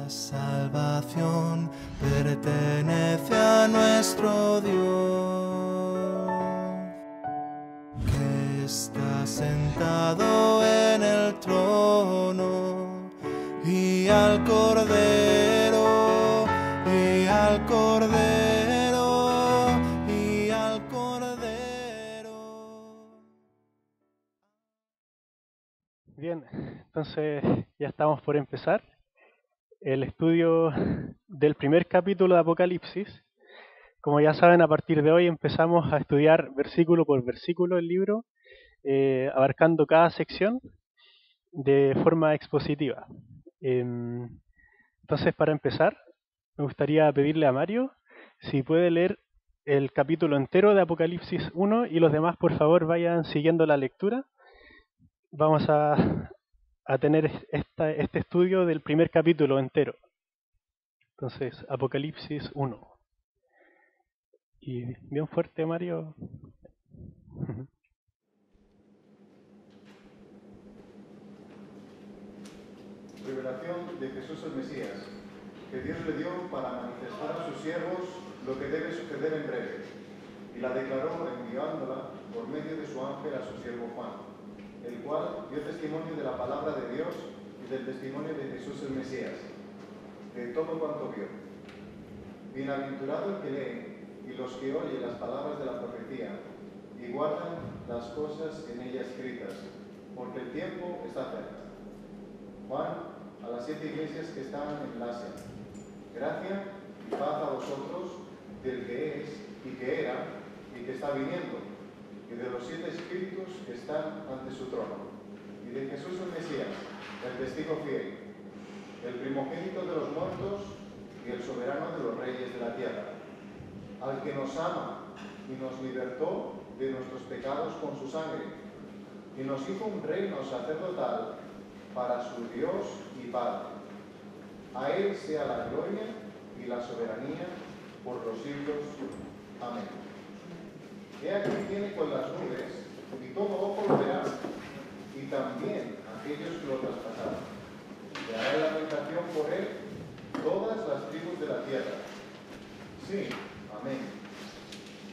salvación pertenece a nuestro Dios, que está sentado en el trono, y al Cordero, y al Cordero, y al Cordero. Bien, entonces ya estamos por empezar el estudio del primer capítulo de Apocalipsis. Como ya saben, a partir de hoy empezamos a estudiar versículo por versículo el libro, abarcando cada sección de forma expositiva. Entonces, para empezar, me gustaría pedirle a Mario si puede leer el capítulo entero de Apocalipsis 1 y los demás, por favor, vayan siguiendo la lectura. Vamos a tener este estudio del primer capítulo entero. Entonces, Apocalipsis 1. Y bien fuerte, Mario. Revelación de Jesús el Mesías, que Dios le dio para manifestar a sus siervos lo que debe suceder en breve, y la declaró enviándola por medio de su ángel a su siervo Juan, el cual dio testimonio de la palabra de Dios y del testimonio de Jesús el Mesías, de todo cuanto vio. Bienaventurado el que lee y los que oyen las palabras de la profecía y guardan las cosas en ella escritas, porque el tiempo está cerca. Juan, a las 7 iglesias que están en Asia: gracia y paz a vosotros del que es y que era y que está viniendo, y de los 7 espíritus que están ante su trono, y de Jesús el Mesías, el testigo fiel, el primogénito de los muertos y el soberano de los reyes de la tierra, al que nos ama y nos libertó de nuestros pecados con su sangre, y nos hizo un reino sacerdotal para su Dios y Padre. A Él sea la gloria y la soberanía por los siglos. Amén. He aquí viene con las nubes, y todo ojo lo verá, y también aquellos que lo traspasaron. Y hará lamentación por Él todas las tribus de la tierra. Sí, amén.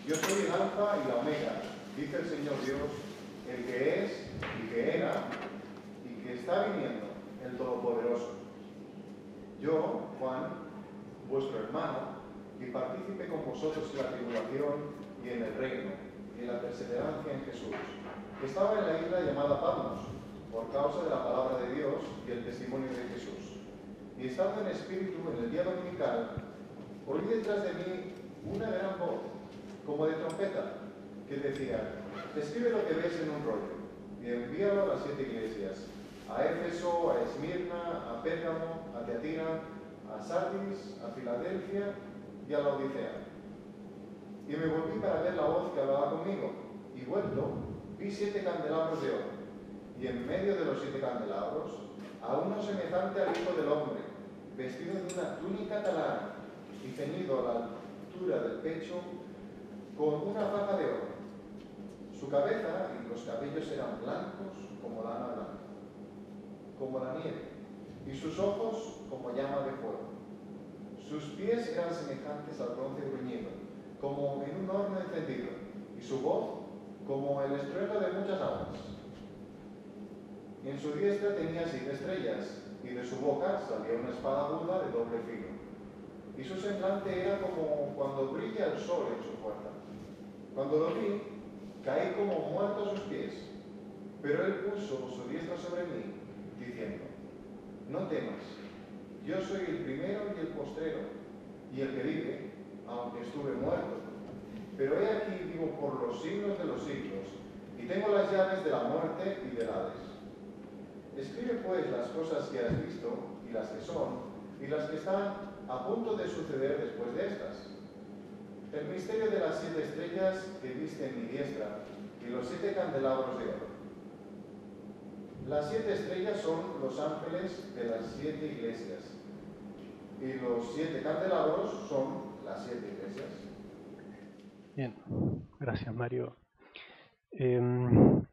Yo soy el Alfa y la Omega, dice el Señor Dios, el que es y que era y que está viniendo, el Todopoderoso. Yo, Juan, vuestro hermano, y partícipe con vosotros en la tribulación y en el reino, y en la perseverancia en Jesús, que estaba en la isla llamada Patmos, por causa de la palabra de Dios y el testimonio de Jesús. Y estando en espíritu en el día dominical, oí detrás de mí una gran voz, como de trompeta, que decía: escribe lo que ves en un rollo, y envíalo a las 7 iglesias, a Éfeso, a Esmirna, a Pérgamo, a Tiatira, a Sardis, a Filadelfia y a la Odisea. Y me volví para ver la voz que hablaba conmigo, y vuelto, vi 7 candelabros de oro, y en medio de los 7 candelabros, a uno semejante al Hijo del Hombre, vestido de una túnica talana, y ceñido a la altura del pecho con una faja de oro. Su cabeza y los cabellos eran blancos como lana blanca, como la nieve, y sus ojos como llama de fuego. Sus pies eran semejantes al bronce bruñido, como en un horno encendido, y su voz como el estruendo de muchas aguas. Y en su diestra tenía 7 estrellas, y de su boca salía una espada aguda de doble filo. Y su semblante era como cuando brilla el sol en su fuerza. Cuando lo vi, caí como muerto a sus pies, pero él puso su diestra sobre mí, diciendo: no temas, yo soy el primero y el postrero, y el que vive, aunque estuve muerto. Pero he aquí vivo por los siglos de los siglos, y tengo las llaves de la muerte y del Hades. Escribe pues las cosas que has visto, y las que son, y las que están a punto de suceder después de estas. El misterio de las 7 estrellas que viste en mi diestra, y los 7 candelabros de oro. Las 7 estrellas son los ángeles de las 7 iglesias, y los 7 candelabros son las 7 iglesias. Bien, gracias, Mario.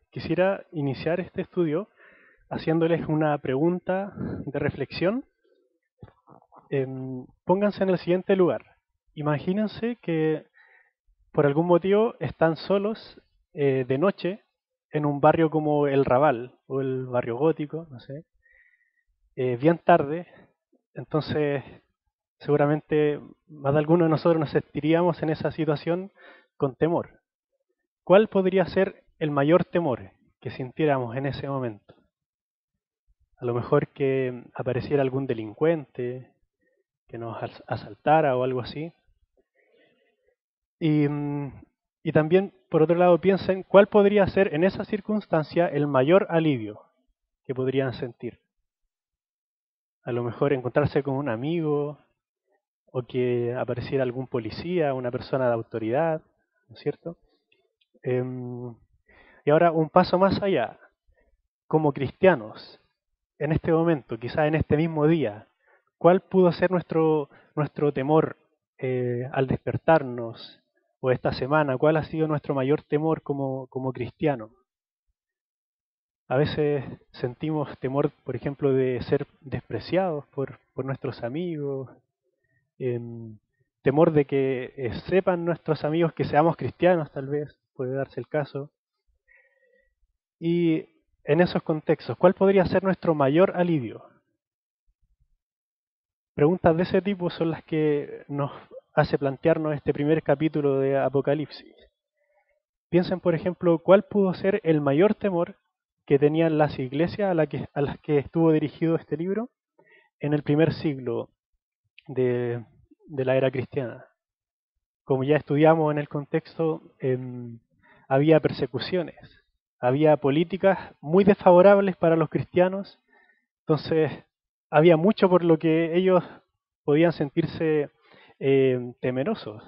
Quisiera iniciar este estudio haciéndoles una pregunta de reflexión pónganse en el siguiente lugar. Imagínense que por algún motivo están solos de noche en un barrio como el Raval o el barrio gótico, no sé, bien tarde. Entonces seguramente más de alguno de nosotros nos sentiríamos en esa situación con temor. ¿Cuál podría ser el mayor temor que sintiéramos en ese momento? A lo mejor que apareciera algún delincuente, que nos asaltara o algo así. Y también, por otro lado, piensen cuál podría ser en esa circunstancia el mayor alivio que podrían sentir. A lo mejor encontrarse con un amigo o que apareciera algún policía, una persona de autoridad, ¿no es cierto? Y ahora un paso más allá, como cristianos, en este momento, quizá en este mismo día, ¿cuál pudo ser nuestro temor al despertarnos? O esta semana, ¿cuál ha sido nuestro mayor temor como cristianos? A veces sentimos temor, por ejemplo, de ser despreciados por nuestros amigos, temor de que sepan nuestros amigos que seamos cristianos, tal vez, puede darse el caso. Y en esos contextos, ¿cuál podría ser nuestro mayor alivio? Preguntas de ese tipo son las que nos hace plantearnos este primer capítulo de Apocalipsis. Piensen, por ejemplo, cuál pudo ser el mayor temor que tenían las iglesias a las que estuvo dirigido este libro en el primer siglo de la era cristiana. Como ya estudiamos en el contexto, había persecuciones, había políticas muy desfavorables para los cristianos, entonces había mucho por lo que ellos podían sentirse temerosos.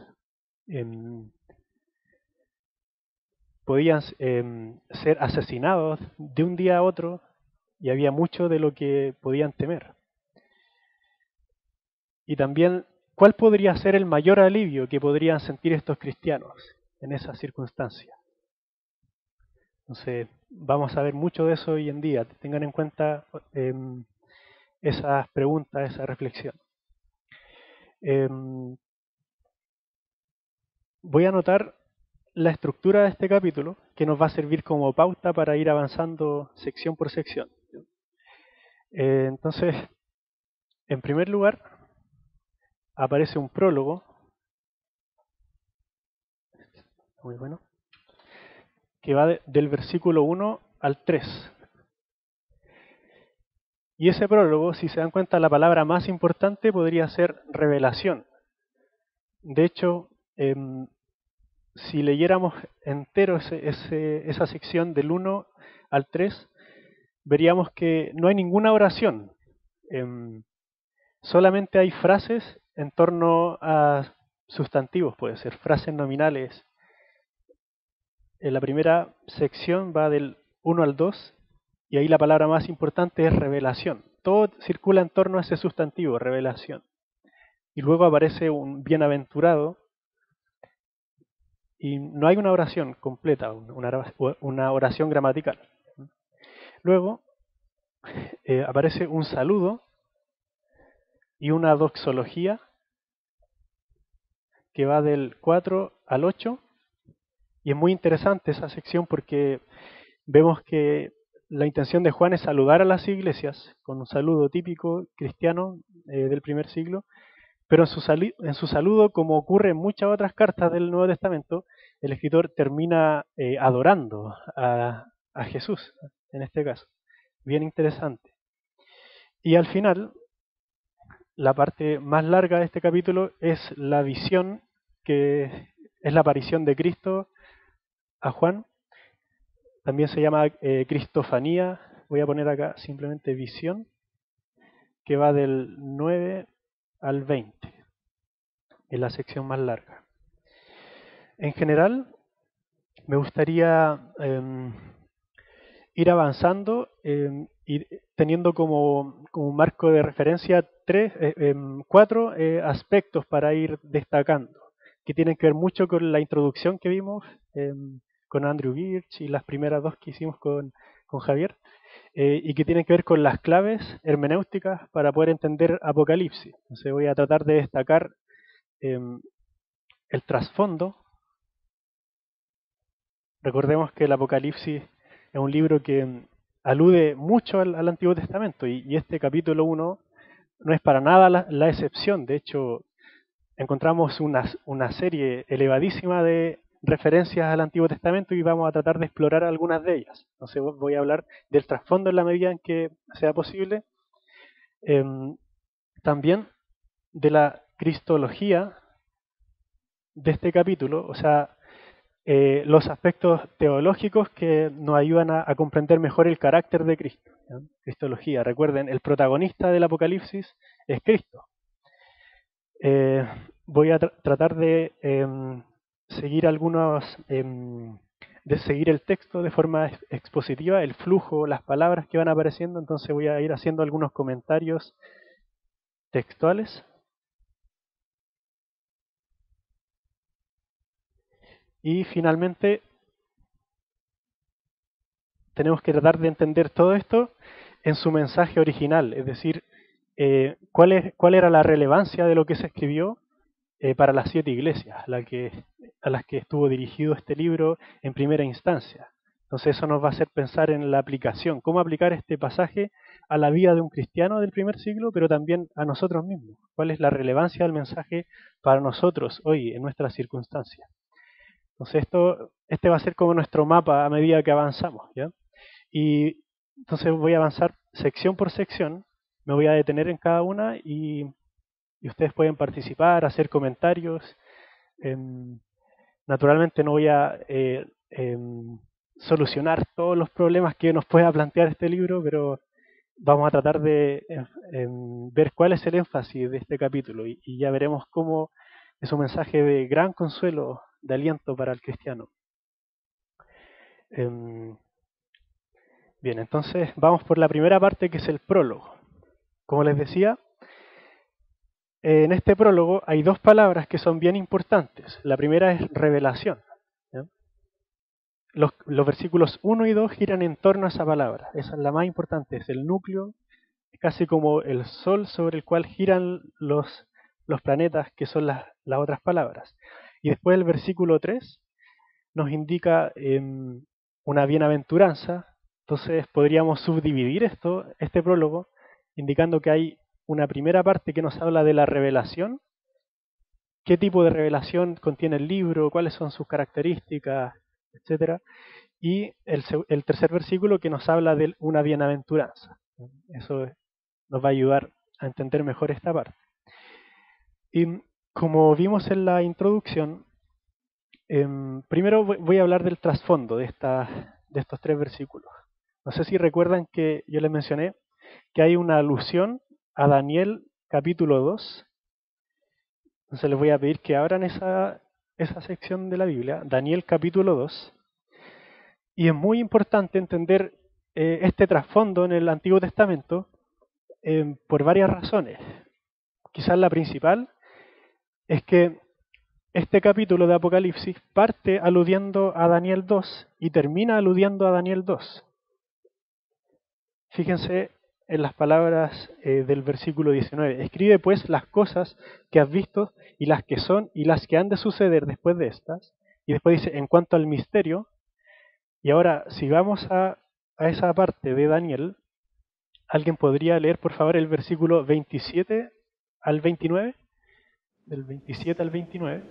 Podían ser asesinados de un día a otro y había mucho de lo que podían temer. Y también, ¿cuál podría ser el mayor alivio que podrían sentir estos cristianos en esas circunstancias? Entonces, vamos a ver mucho de eso hoy en día. Tengan en cuenta esas preguntas, esa reflexión. Voy a anotar la estructura de este capítulo que nos va a servir como pauta para ir avanzando sección por sección. Entonces, en primer lugar, aparece un prólogo, muy bueno, que va del versículo 1 al 3. Y ese prólogo, si se dan cuenta, la palabra más importante podría ser revelación. De hecho, si leyéramos entero esa sección del 1 al 3, veríamos que no hay ninguna oración. Solamente hay frases en torno a sustantivos, puede ser frases nominales. En la primera sección va del 1 al 2 y ahí la palabra más importante es revelación. Todo circula en torno a ese sustantivo, revelación. Y luego aparece un bienaventurado y no hay una oración completa, una oración gramatical. Luego aparece un saludo y una doxología que va del 4 al 8. Y es muy interesante esa sección porque vemos que la intención de Juan es saludar a las iglesias con un saludo típico cristiano del primer siglo, pero en su saludo, como ocurre en muchas otras cartas del Nuevo Testamento, el escritor termina adorando a Jesús, en este caso. Bien interesante. Y al final, la parte más larga de este capítulo es la visión, que es la aparición de Cristo a Juan. También se llama Cristofanía. Voy a poner acá simplemente visión, que va del 9 al 20, en la sección más larga. En general, me gustaría ir avanzando y teniendo como un marco de referencia 4 aspectos para ir destacando, que tienen que ver mucho con la introducción que vimos con Andrew Birch y las primeras dos que hicimos con con Javier, y que tienen que ver con las claves hermenéuticas para poder entender Apocalipsis. Entonces voy a tratar de destacar el trasfondo. Recordemos que el Apocalipsis es un libro que alude mucho al Antiguo Testamento y este capítulo 1 no es para nada la excepción. De hecho, encontramos una serie elevadísima de referencias al Antiguo Testamento y vamos a tratar de explorar algunas de ellas. Entonces voy a hablar del trasfondo en la medida en que sea posible. También de la cristología de este capítulo, o sea, los aspectos teológicos que nos ayudan a comprender mejor el carácter de Cristo. ¿Ya? Cristología, recuerden, el protagonista del Apocalipsis es Cristo. Voy a tratar de seguir de seguir el texto de forma expositiva, el flujo, las palabras que van apareciendo, entonces voy a ir haciendo algunos comentarios textuales. Y finalmente tenemos que tratar de entender todo esto en su mensaje original, es decir, cuál era la relevancia de lo que se escribió para las 7 iglesias a las que estuvo dirigido este libro en primera instancia. Entonces eso nos va a hacer pensar en la aplicación, cómo aplicar este pasaje a la vida de un cristiano del primer siglo, pero también a nosotros mismos. ¿Cuál es la relevancia del mensaje para nosotros hoy, en nuestras circunstancias? Entonces este va a ser como nuestro mapa a medida que avanzamos, ¿ya? Y entonces voy a avanzar sección por sección, me voy a detener en cada una y ustedes pueden participar, hacer comentarios. Naturalmente no voy a solucionar todos los problemas que nos pueda plantear este libro, pero vamos a tratar de ver cuál es el énfasis de este capítulo y ya veremos cómo es un mensaje de gran consuelo, de aliento para el cristiano. Bien, entonces vamos por la primera parte, que es el prólogo. Como les decía, en este prólogo hay 2 palabras que son bien importantes. La primera es revelación, ¿ya? Los versículos 1 y 2 giran en torno a esa palabra. Esa es la más importante, es el núcleo, es casi como el sol sobre el cual giran los planetas, que son las otras palabras. Y después el versículo 3 nos indica una bienaventuranza. Entonces podríamos subdividir este prólogo, indicando que hay una primera parte que nos habla de la revelación, qué tipo de revelación contiene el libro, cuáles son sus características, etcétera, y el tercer versículo que nos habla de una bienaventuranza. Eso nos va a ayudar a entender mejor esta parte. Y como vimos en la introducción, primero voy a hablar del trasfondo de estos 3 versículos. No sé si recuerdan que yo les mencioné que hay una alusión a Daniel capítulo 2. Entonces les voy a pedir que abran esa sección de la Biblia, Daniel capítulo 2. Y es muy importante entender este trasfondo en el Antiguo Testamento por varias razones. Quizás la principal es que este capítulo de Apocalipsis parte aludiendo a Daniel 2 y termina aludiendo a Daniel 2. Fíjense en las palabras del versículo 19. Escribe pues las cosas que has visto y las que son y las que han de suceder después de estas. Y después dice, en cuanto al misterio. Y ahora, si vamos a esa parte de Daniel, ¿alguien podría leer por favor el versículo 27 al 29? Del 27 al 29.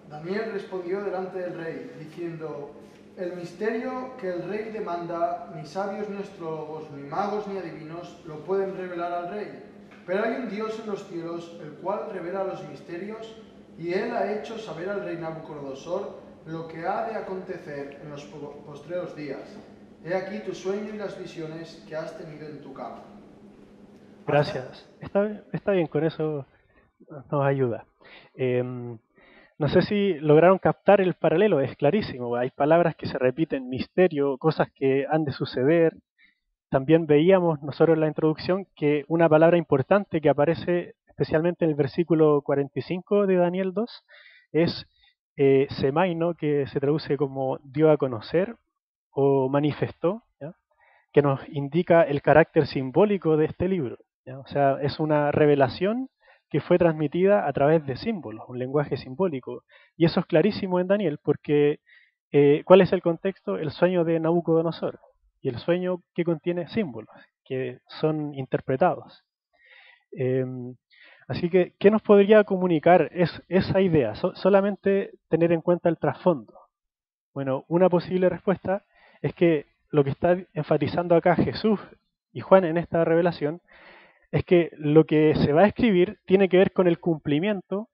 Daniel respondió delante del rey, diciendo: el misterio que el rey demanda, ni sabios ni astrólogos, ni magos ni adivinos lo pueden revelar al rey. Pero hay un Dios en los cielos, el cual revela los misterios, y él ha hecho saber al rey Nabucodonosor lo que ha de acontecer en los postreros días. He aquí tu sueño y las visiones que has tenido en tu cama. Gracias. Está bien, con eso nos ayuda. No sé si lograron captar el paralelo, es clarísimo. Hay palabras que se repiten, misterio, cosas que han de suceder. También veíamos nosotros en la introducción que una palabra importante que aparece especialmente en el versículo 45 de Daniel 2 es semaino, que se traduce como dio a conocer o manifestó, ¿ya? que nos indica el carácter simbólico de este libro, ¿ya? O sea, es una revelación que fue transmitida a través de símbolos, un lenguaje simbólico. Y eso es clarísimo en Daniel, porque ¿cuál es el contexto? El sueño de Nabucodonosor. Y el sueño que contiene símbolos, que son interpretados. Así que, ¿qué nos podría comunicar esa idea? Solamente tener en cuenta el trasfondo. Bueno, una posible respuesta es que lo que está enfatizando acá Jesús y Juan en esta revelación es que lo que se va a escribir tiene que ver con el cumplimiento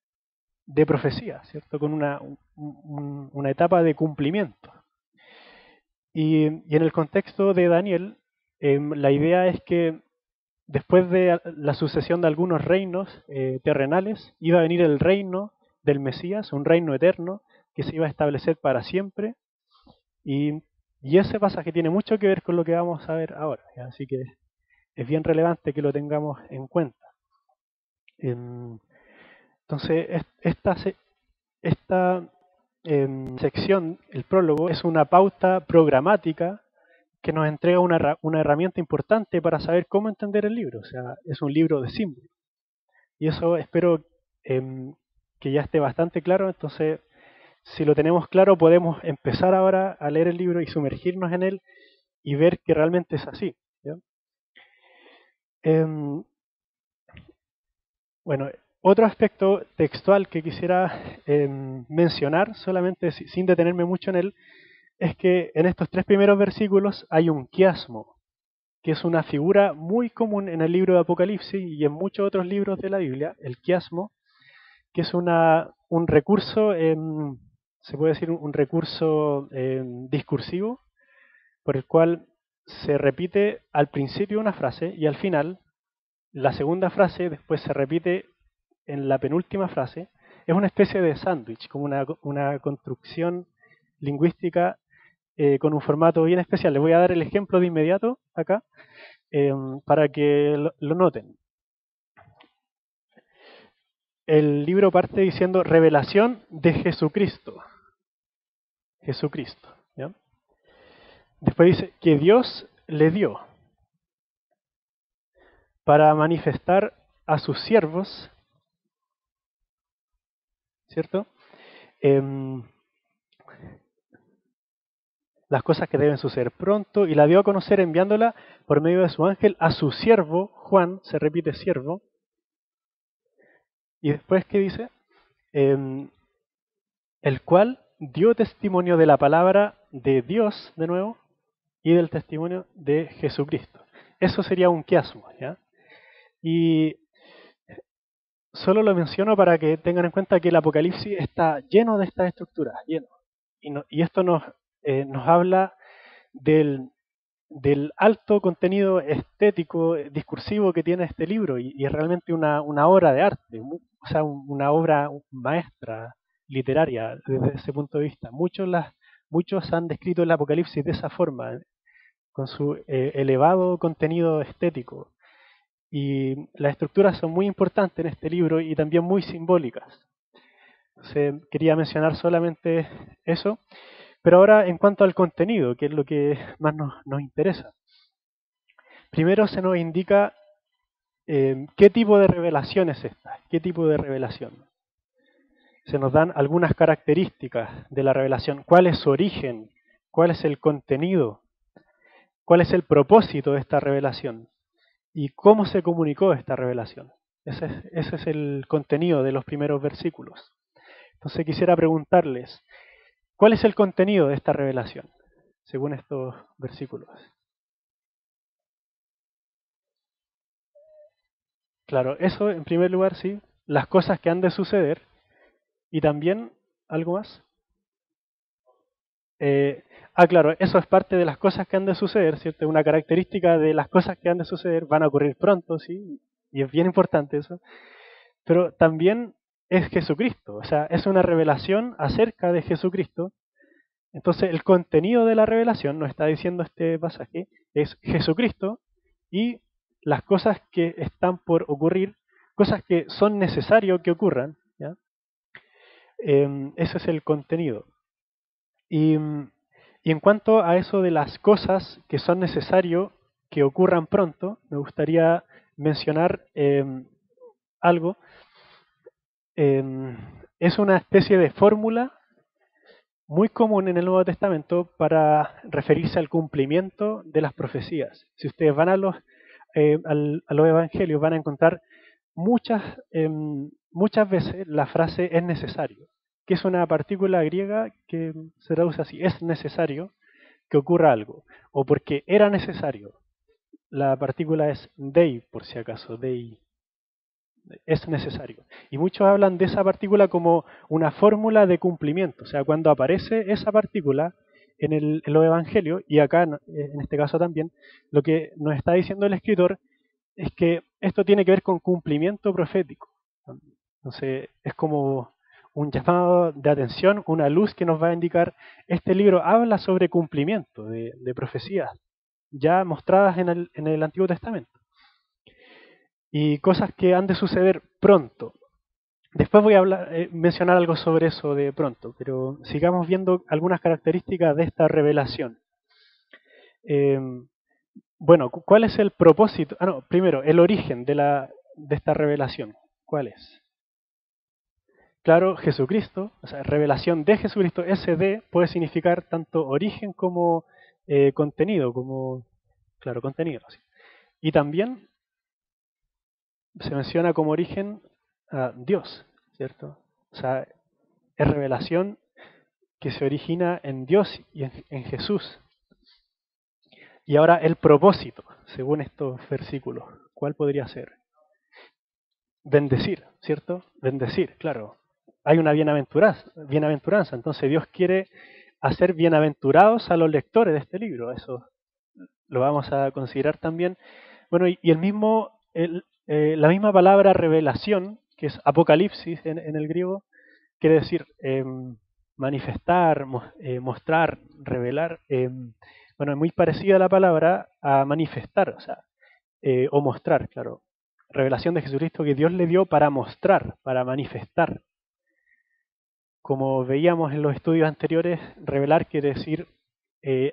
de profecía, ¿cierto? Con una etapa de cumplimiento. Y en el contexto de Daniel, la idea es que después de la sucesión de algunos reinos terrenales, iba a venir el reino del Mesías, un reino eterno que se iba a establecer para siempre. Y ese pasaje tiene mucho que ver con lo que vamos a ver ahora, ¿ya? Así que es bien relevante que lo tengamos en cuenta. Entonces, esta sección, el prólogo, es una pauta programática que nos entrega una herramienta importante para saber cómo entender el libro. O sea, es un libro de símbolos. Y eso espero que ya esté bastante claro. Entonces, si lo tenemos claro, podemos empezar ahora a leer el libro y sumergirnos en él y ver que realmente es así, ¿ya? Bueno, otro aspecto textual que quisiera mencionar, solamente sin detenerme mucho en él, es que en estos 3 primeros versículos hay un quiasmo, que es una figura muy común en el libro de Apocalipsis y en muchos otros libros de la Biblia, el quiasmo, que es un recurso, se puede decir un recurso discursivo, por el cual se repite al principio una frase y al final la segunda frase después se repite en la penúltima frase. Es una especie de sándwich, como una construcción lingüística con un formato bien especial. Les voy a dar el ejemplo de inmediato acá para que lo noten. El libro parte diciendo revelación de Jesucristo. Jesucristo, ¿ya? Después dice que Dios le dio para manifestar a sus siervos, ¿cierto? Las cosas que deben suceder pronto, y la dio a conocer enviándola por medio de su ángel a su siervo, Juan, se repite siervo. Y después, ¿qué dice? El cual dio testimonio de la palabra de Dios, de nuevo, y del testimonio de Jesucristo. Eso sería un quiasmo, ¿ya? Y solo lo menciono para que tengan en cuenta que el Apocalipsis está lleno de estas estructuras, lleno. Y esto nos habla del alto contenido estético, discursivo que tiene este libro, y es realmente una obra de arte, o sea, una obra maestra literaria desde ese punto de vista. Muchos han descrito el Apocalipsis de esa forma, con su elevado contenido estético. Y las estructuras son muy importantes en este libro y también muy simbólicas. Entonces, quería mencionar solamente eso. Pero ahora, en cuanto al contenido, que es lo que más nos interesa. Primero se nos indica qué tipo de revelación es esta, qué tipo de revelación. Se nos dan algunas características de la revelación, cuál es su origen, cuál es el contenido, cuál es el propósito de esta revelación y cómo se comunicó esta revelación. Ese es el contenido de los primeros versículos. Entonces quisiera preguntarles, ¿cuál es el contenido de esta revelación, según estos versículos? Claro, eso en primer lugar, sí, las cosas que han de suceder, y también, ¿algo más? Claro, eso es parte de las cosas que han de suceder, ¿cierto? Una característica de las cosas que han de suceder, van a ocurrir pronto, sí, y es bien importante eso, pero también es Jesucristo, o sea, es una revelación acerca de Jesucristo. Entonces el contenido de la revelación, nos está diciendo este pasaje, es Jesucristo y las cosas que están por ocurrir, cosas que son necesarios que ocurran, ¿ya? Ese es el contenido. Y en cuanto a eso de las cosas que son necesarios que ocurran pronto, me gustaría mencionar algo. Es una especie de fórmula muy común en el Nuevo Testamento para referirse al cumplimiento de las profecías. Si ustedes van a los evangelios, van a encontrar muchas veces la frase es necesario, que es una partícula griega que se traduce así: es necesario que ocurra algo, o porque era necesario. La partícula es dei, por si acaso, dei, es necesario. Y muchos hablan de esa partícula como una fórmula de cumplimiento. O sea, cuando aparece esa partícula en los evangelios, y acá en este caso también, lo que nos está diciendo el escritor es que esto tiene que ver con cumplimiento profético. Entonces, es como un llamado de atención, una luz que nos va a indicar: este libro habla sobre cumplimiento de profecías ya mostradas en el Antiguo Testamento, y cosas que han de suceder pronto. Después voy a mencionar algo sobre eso de pronto, pero sigamos viendo algunas características de esta revelación. Bueno, ¿cuál es el propósito? Primero, el origen de esta revelación. ¿Cuál es? Claro, Jesucristo, o sea, revelación de Jesucristo. SD puede significar tanto origen como contenido, claro, contenido. ¿Sí? Y también se menciona como origen a Dios, ¿cierto? O sea, es revelación que se origina en Dios y en Jesús. Y ahora el propósito, según estos versículos, ¿cuál podría ser? Bendecir, ¿cierto? Bendecir, claro. Hay una bienaventuranza, entonces Dios quiere hacer bienaventurados a los lectores de este libro. Eso lo vamos a considerar también. Bueno, y la misma palabra revelación, que es apocalipsis en el griego, quiere decir manifestar, mostrar, revelar. Bueno, es muy parecida la palabra a manifestar, o sea, o mostrar, claro. Revelación de Jesucristo que Dios le dio para mostrar, para manifestar. Como veíamos en los estudios anteriores, revelar quiere decir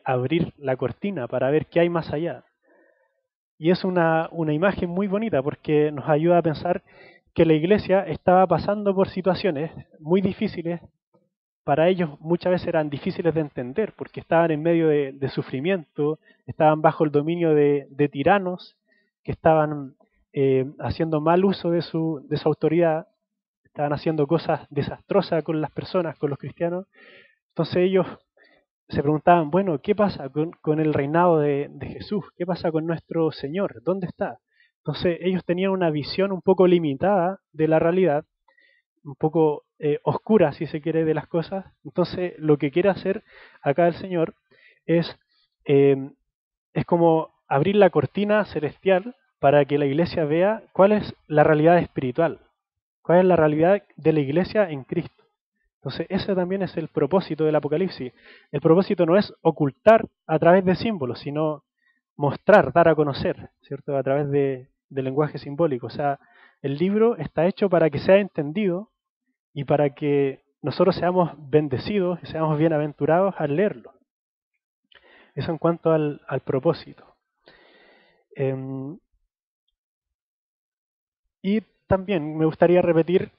abrir la cortina para ver qué hay más allá. Y es una imagen muy bonita porque nos ayuda a pensar que la iglesia estaba pasando por situaciones muy difíciles. Para ellos muchas veces eran difíciles de entender porque estaban en medio de sufrimiento, estaban bajo el dominio de tiranos que estaban haciendo mal uso de su autoridad, estaban haciendo cosas desastrosas con las personas, con los cristianos. Entonces ellos se preguntaban, bueno, ¿qué pasa con el reinado de Jesús? ¿Qué pasa con nuestro Señor? ¿Dónde está? Entonces ellos tenían una visión un poco limitada de la realidad, un poco oscura, si se quiere, de las cosas. Entonces lo que quiere hacer acá el Señor es como abrir la cortina celestial para que la iglesia vea cuál es la realidad espiritual, cuál es la realidad de la iglesia en Cristo. Entonces ese también es el propósito del Apocalipsis. El propósito no es ocultar a través de símbolos, sino mostrar, dar a conocer, ¿cierto? A través del lenguaje simbólico. O sea, el libro está hecho para que sea entendido y para que nosotros seamos bendecidos y seamos bienaventurados al leerlo. Eso en cuanto al propósito. Y también me gustaría repetir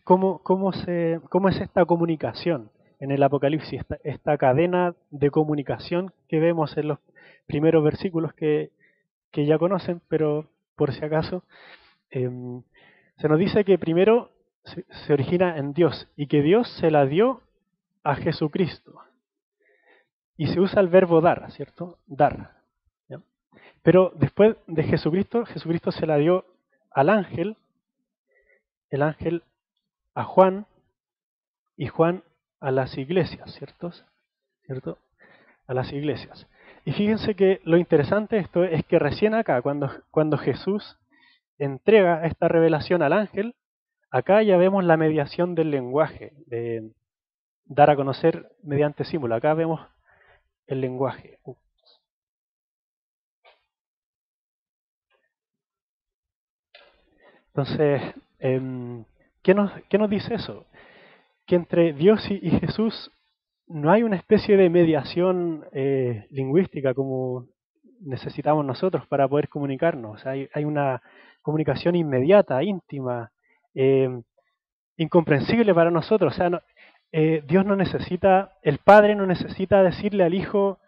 cómo es esta comunicación en el Apocalipsis, esta cadena de comunicación que vemos en los primeros versículos que ya conocen, pero por si acaso, se nos dice que primero se origina en Dios y que Dios se la dio a Jesucristo. Y se usa el verbo dar, ¿cierto? Dar. ¿Ya? Pero después de Jesucristo se la dio al ángel, el ángel a Juan y Juan a las iglesias, ¿cierto? A las iglesias. Y fíjense que lo interesante de esto es que recién acá, cuando Jesús entrega esta revelación al ángel, acá ya vemos la mediación del lenguaje, de dar a conocer mediante símbolo. Acá vemos el lenguaje. Entonces, ¿qué nos dice eso? Que entre Dios y Jesús no hay una especie de mediación lingüística como necesitamos nosotros para poder comunicarnos. O sea, hay una comunicación inmediata, íntima, eh, incomprensible para nosotros. O sea, Dios no necesita, el Padre no necesita decirle al Hijo,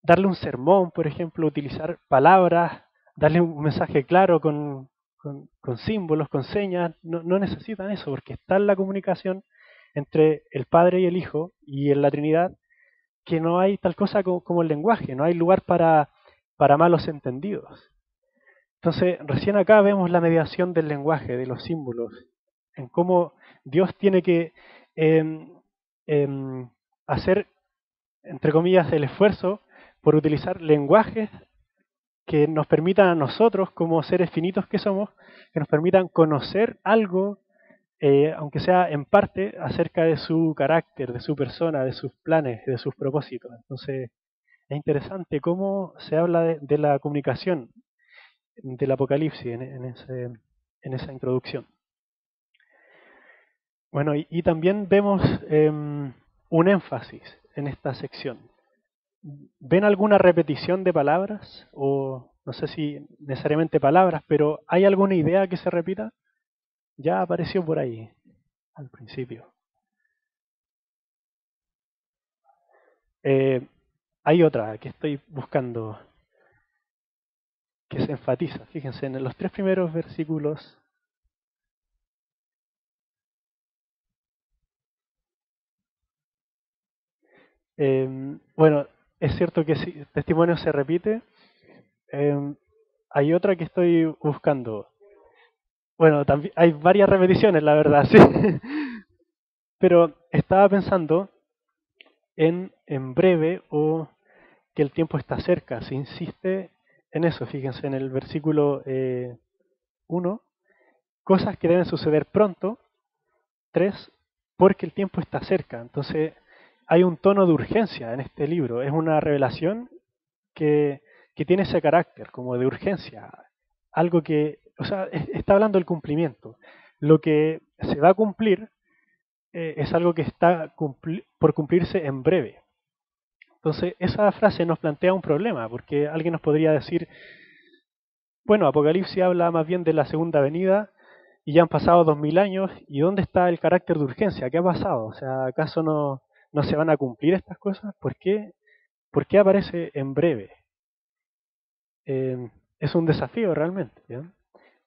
darle un sermón, por ejemplo, utilizar palabras, darle un mensaje claro con símbolos, con señas. No necesitan eso, porque está en la comunicación entre el Padre y el Hijo y en la Trinidad, que no hay tal cosa como el lenguaje, no hay lugar para malos entendidos. Entonces, recién acá vemos la mediación del lenguaje, de los símbolos, en cómo Dios tiene que hacer, entre comillas, el esfuerzo por utilizar lenguajes que nos permitan a nosotros, como seres finitos que somos, que nos permitan conocer algo, aunque sea en parte, acerca de su carácter, de su persona, de sus planes, de sus propósitos. Entonces, es interesante cómo se habla de la comunicación del Apocalipsis en esa introducción. Bueno, y también vemos un énfasis en esta sección. ¿Ven alguna repetición de palabras? O no sé si necesariamente palabras, pero ¿hay alguna idea que se repita? Ya apareció por ahí al principio. Hay otra que estoy buscando que se enfatiza. Fíjense, en los 3 primeros versículos. Bueno, es cierto que si testimonio se repite. Hay otra que estoy buscando. Bueno, también hay varias repeticiones, la verdad, sí. Pero estaba pensando en breve o que el tiempo está cerca. Se insiste en eso, fíjense, en el versículo 1. Cosas que deben suceder pronto. 3. Porque el tiempo está cerca. Entonces, hay un tono de urgencia en este libro. Es una revelación que tiene ese carácter, como de urgencia. Algo que, o sea, está hablando del cumplimiento. Lo que se va a cumplir es algo que está por cumplirse en breve. Entonces, esa frase nos plantea un problema, porque alguien nos podría decir, bueno, Apocalipsis habla más bien de la segunda venida, y ya han pasado 2000 años, ¿y dónde está el carácter de urgencia? ¿Qué ha pasado? O sea, ¿acaso no se van a cumplir estas cosas? ¿Por qué aparece en breve? Es un desafío realmente, ¿ya?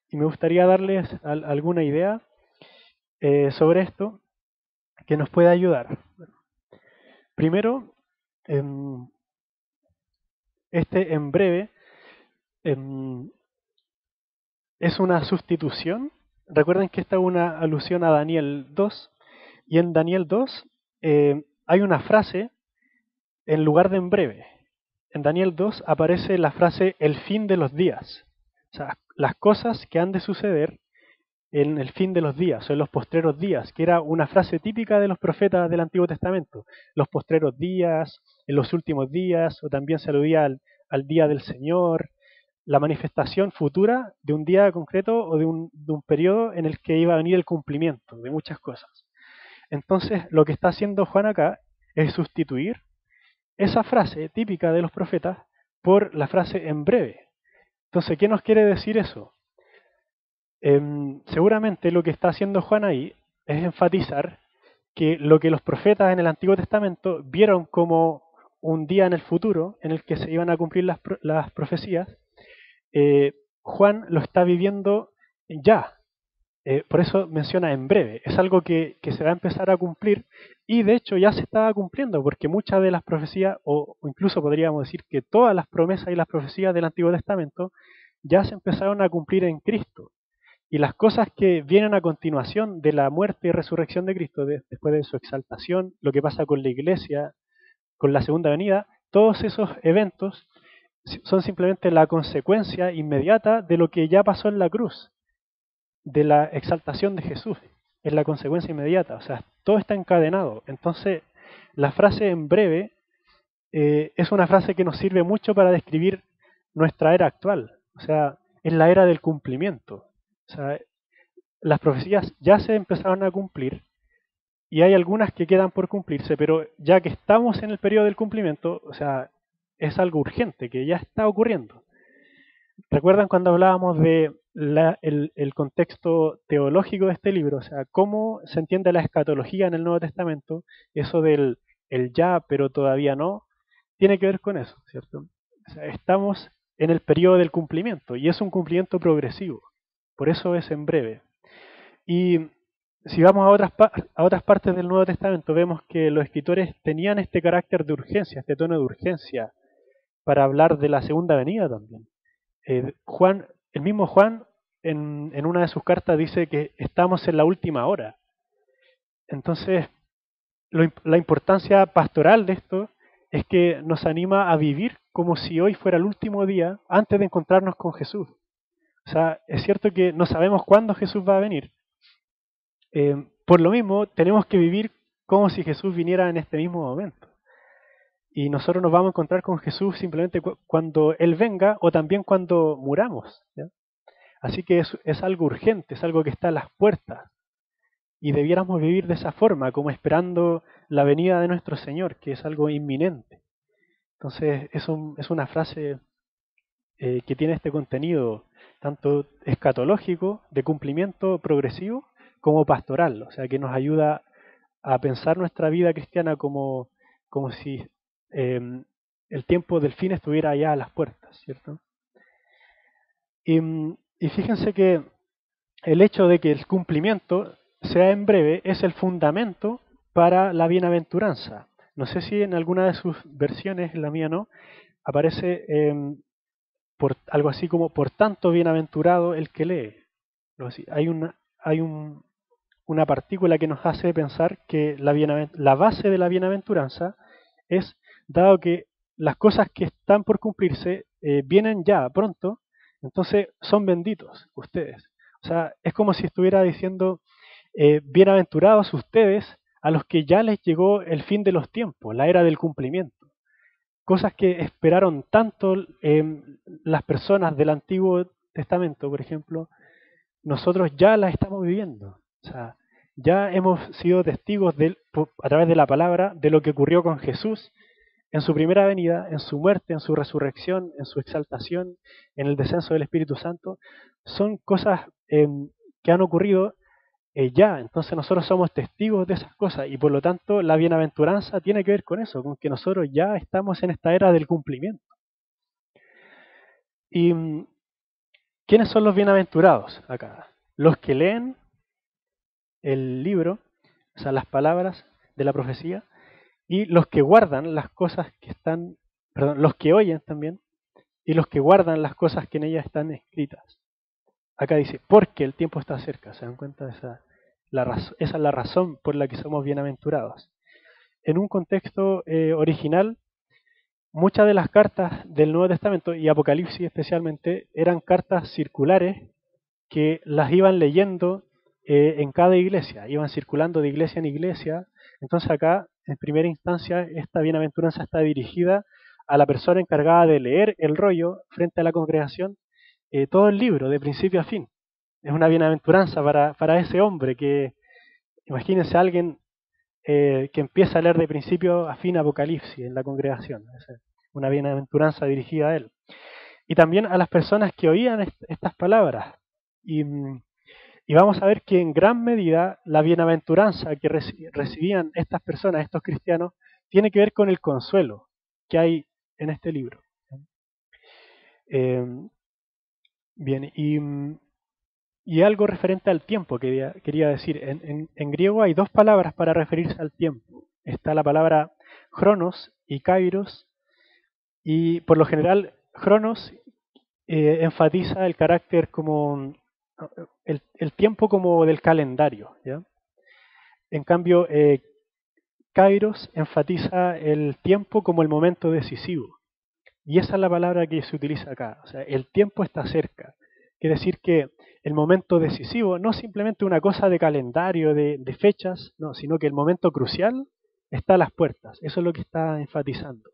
Y me gustaría darles alguna idea sobre esto que nos pueda ayudar. Primero, en breve es una sustitución. Recuerden que esta es una alusión a Daniel 2, y en Daniel 2 hay una frase en lugar de en breve. En Daniel 2 aparece la frase el fin de los días. O sea, las cosas que han de suceder en el fin de los días, o en los postreros días, que era una frase típica de los profetas del Antiguo Testamento. Los postreros días, en los últimos días, o también se aludía al día del Señor, la manifestación futura de un día concreto o de un periodo en el que iba a venir el cumplimiento de muchas cosas. Entonces, lo que está haciendo Juan acá es sustituir esa frase típica de los profetas por la frase en breve. Entonces, ¿qué nos quiere decir eso? Seguramente lo que está haciendo Juan ahí es enfatizar que lo que los profetas en el Antiguo Testamento vieron como un día en el futuro en el que se iban a cumplir las profecías, Juan lo está viviendo ya. Por eso menciona en breve. Es algo que se va a empezar a cumplir, y de hecho ya se estaba cumpliendo, porque muchas de las profecías, o incluso podríamos decir que todas las promesas y las profecías del Antiguo Testamento ya se empezaron a cumplir en Cristo. Y las cosas que vienen a continuación de la muerte y resurrección de Cristo, después de su exaltación, lo que pasa con la iglesia, con la segunda venida, todos esos eventos son simplemente la consecuencia inmediata de lo que ya pasó en la cruz, de la exaltación de Jesús. Es la consecuencia inmediata. O sea, todo está encadenado. Entonces, la frase en breve es una frase que nos sirve mucho para describir nuestra era actual. O sea, es la era del cumplimiento. O sea, las profecías ya se empezaron a cumplir, y hay algunas que quedan por cumplirse, pero ya que estamos en el periodo del cumplimiento, o sea, es algo urgente, que ya está ocurriendo. ¿Recuerdan cuando hablábamos de el contexto teológico de este libro? O sea, cómo se entiende la escatología en el Nuevo Testamento, eso del el ya, pero todavía no, tiene que ver con eso, ¿cierto? O sea, estamos en el periodo del cumplimiento, y es un cumplimiento progresivo, por eso es en breve. Y si vamos a otras partes del Nuevo Testamento, vemos que los escritores tenían este carácter de urgencia, este tono de urgencia, para hablar de la segunda venida también. El mismo Juan, en una de sus cartas, dice que estamos en la última hora. Entonces, la importancia pastoral de esto es que nos anima a vivir como si hoy fuera el último día antes de encontrarnos con Jesús. O sea, es cierto que no sabemos cuándo Jesús va a venir. Por lo mismo, tenemos que vivir como si Jesús viniera en este mismo momento. Y nosotros nos vamos a encontrar con Jesús simplemente cuando Él venga o también cuando muramos, ¿ya? Así que es algo urgente, es algo que está a las puertas. Y debiéramos vivir de esa forma, como esperando la venida de nuestro Señor, que es algo inminente. Entonces es una frase que tiene este contenido tanto escatológico, de cumplimiento progresivo, como pastoral. O sea, que nos ayuda a pensar nuestra vida cristiana como si el tiempo del fin estuviera allá a las puertas, ¿cierto? Y fíjense que el hecho de que el cumplimiento sea en breve es el fundamento para la bienaventuranza. No sé si en alguna de sus versiones, en la mía no, aparece algo así como por tanto bienaventurado el que lee. Hay una partícula que nos hace pensar que la base de la bienaventuranza es, dado que las cosas que están por cumplirse vienen ya pronto, entonces son benditos ustedes. O sea, es como si estuviera diciendo, bienaventurados ustedes a los que ya les llegó el fin de los tiempos, la era del cumplimiento. Cosas que esperaron tanto las personas del Antiguo Testamento, por ejemplo, nosotros ya las estamos viviendo. O sea, ya hemos sido testigos a través de la palabra de lo que ocurrió con Jesús en su primera venida, en su muerte, en su resurrección, en su exaltación, en el descenso del Espíritu Santo. Son cosas que han ocurrido ya. Entonces nosotros somos testigos de esas cosas y por lo tanto la bienaventuranza tiene que ver con eso, con que nosotros ya estamos en esta era del cumplimiento. ¿Y quiénes son los bienaventurados acá? Los que leen el libro, o sea, las palabras de la profecía, y los que guardan las cosas que están, perdón, los que oyen también, y los que guardan las cosas que en ellas están escritas. Acá dice, porque el tiempo está cerca. ¿Se dan cuenta? Esa es la razón por la que somos bienaventurados. En un contexto original, muchas de las cartas del Nuevo Testamento, y Apocalipsis especialmente, eran cartas circulares que las iban leyendo en cada iglesia, iban circulando de iglesia en iglesia. Entonces acá, en primera instancia, esta bienaventuranza está dirigida a la persona encargada de leer el rollo frente a la congregación, todo el libro, de principio a fin. Es una bienaventuranza para ese hombre que, imagínense a alguien que empieza a leer de principio a fin Apocalipsis en la congregación. Es una bienaventuranza dirigida a él. Y también a las personas que oían estas palabras. Y vamos a ver que en gran medida la bienaventuranza que recibían estas personas, estos cristianos, tiene que ver con el consuelo que hay en este libro. Bien, y algo referente al tiempo que quería decir. En griego hay dos palabras para referirse al tiempo. Está la palabra chronos y kairos, y por lo general chronos enfatiza el carácter como el tiempo como del calendario, ¿ya? En cambio, kairos enfatiza el tiempo como el momento decisivo. Y esa es la palabra que se utiliza acá. O sea, el tiempo está cerca. Quiere decir que el momento decisivo no es simplemente una cosa de calendario, de fechas, no, sino que el momento crucial está a las puertas. Eso es lo que está enfatizando.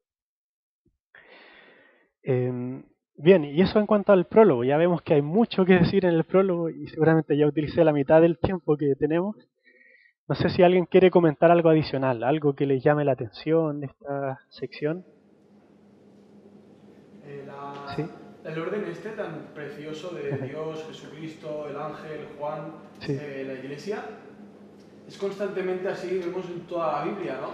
Bien, y eso en cuanto al prólogo. Ya vemos que hay mucho que decir en el prólogo y seguramente ya utilicé la mitad del tiempo que tenemos. No sé si alguien quiere comentar algo adicional, algo que les llame la atención de esta sección. Sí. El orden tan precioso de Dios, Jesucristo, el ángel, Juan, Sí. La iglesia, es constantemente así, vemos en toda la Biblia, ¿no?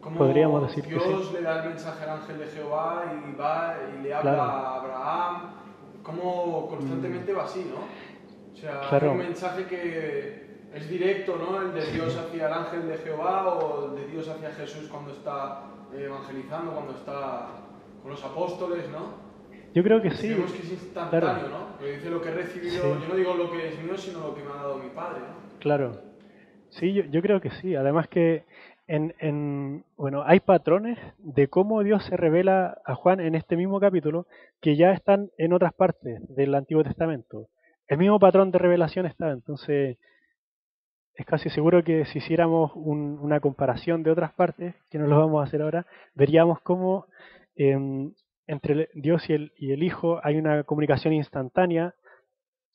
Como Podríamos decir que Dios sí. le da el mensaje al ángel de Jehová y va y le habla Claro. a Abraham, como constantemente va así, ¿no? O sea, Claro. hay un mensaje que es directo, ¿no? El de Dios hacia el ángel de Jehová o el de Dios hacia Jesús cuando está evangelizando, cuando está con los apóstoles, ¿no? Yo creo que sí. Vemos que es instantáneo, Claro. ¿no? Porque dice lo que he recibido, Sí. yo no digo lo que es mío, sino lo que me ha dado mi Padre, ¿no? Claro. Sí, yo creo que sí. Además que bueno, hay patrones de cómo Dios se revela a Juan en este mismo capítulo que ya están en otras partes del Antiguo Testamento. El mismo patrón de revelación está, entonces es casi seguro que si hiciéramos una comparación de otras partes, que no lo vamos a hacer ahora, veríamos cómo entre Dios y el Hijo hay una comunicación instantánea.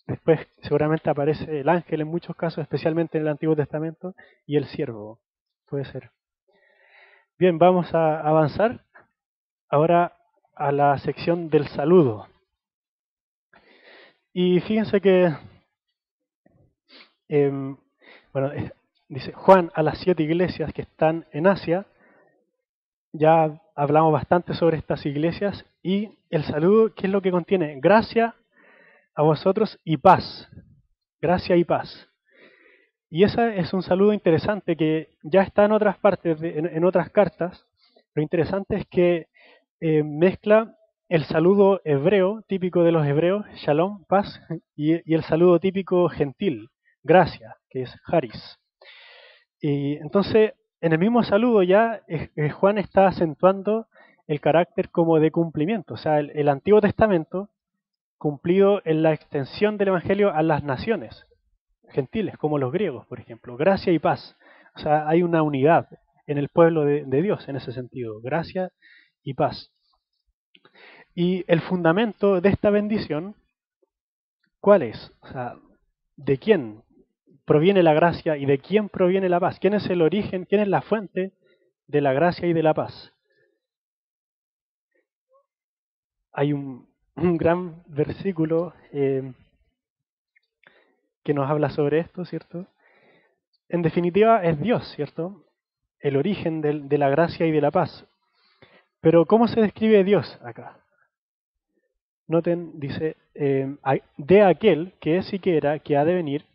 Después seguramente aparece el ángel en muchos casos, especialmente en el Antiguo Testamento, y el siervo. Puede ser. Bien, vamos a avanzar ahora a la sección del saludo. Y fíjense que, bueno, dice Juan a las 7 iglesias que están en Asia. Ya hablamos bastante sobre estas iglesias y el saludo, ¿qué es lo que contiene? Gracia a vosotros y paz. Gracia y paz. Y ese es un saludo interesante que ya está en otras partes, en otras cartas. Lo interesante es que mezcla el saludo hebreo, típico de los hebreos, shalom, paz, y el saludo típico gentil, gracia, que es haris. Y entonces, en el mismo saludo ya Juan está acentuando el carácter como de cumplimiento. O sea, el Antiguo Testamento cumplido en la extensión del Evangelio a las naciones gentiles, como los griegos, por ejemplo. Gracia y paz. O sea, hay una unidad en el pueblo de Dios en ese sentido. Gracia y paz. Y el fundamento de esta bendición, ¿cuál es? O sea, ¿de quién proviene la gracia y de quién proviene la paz? ¿Quién es el origen, quién es la fuente de la gracia y de la paz? Hay un gran versículo que nos habla sobre esto, ¿cierto? En definitiva es Dios, ¿cierto? El origen de la gracia y de la paz. Pero ¿cómo se describe Dios acá? Noten, dice, de aquel que es y que era, que ha de venir,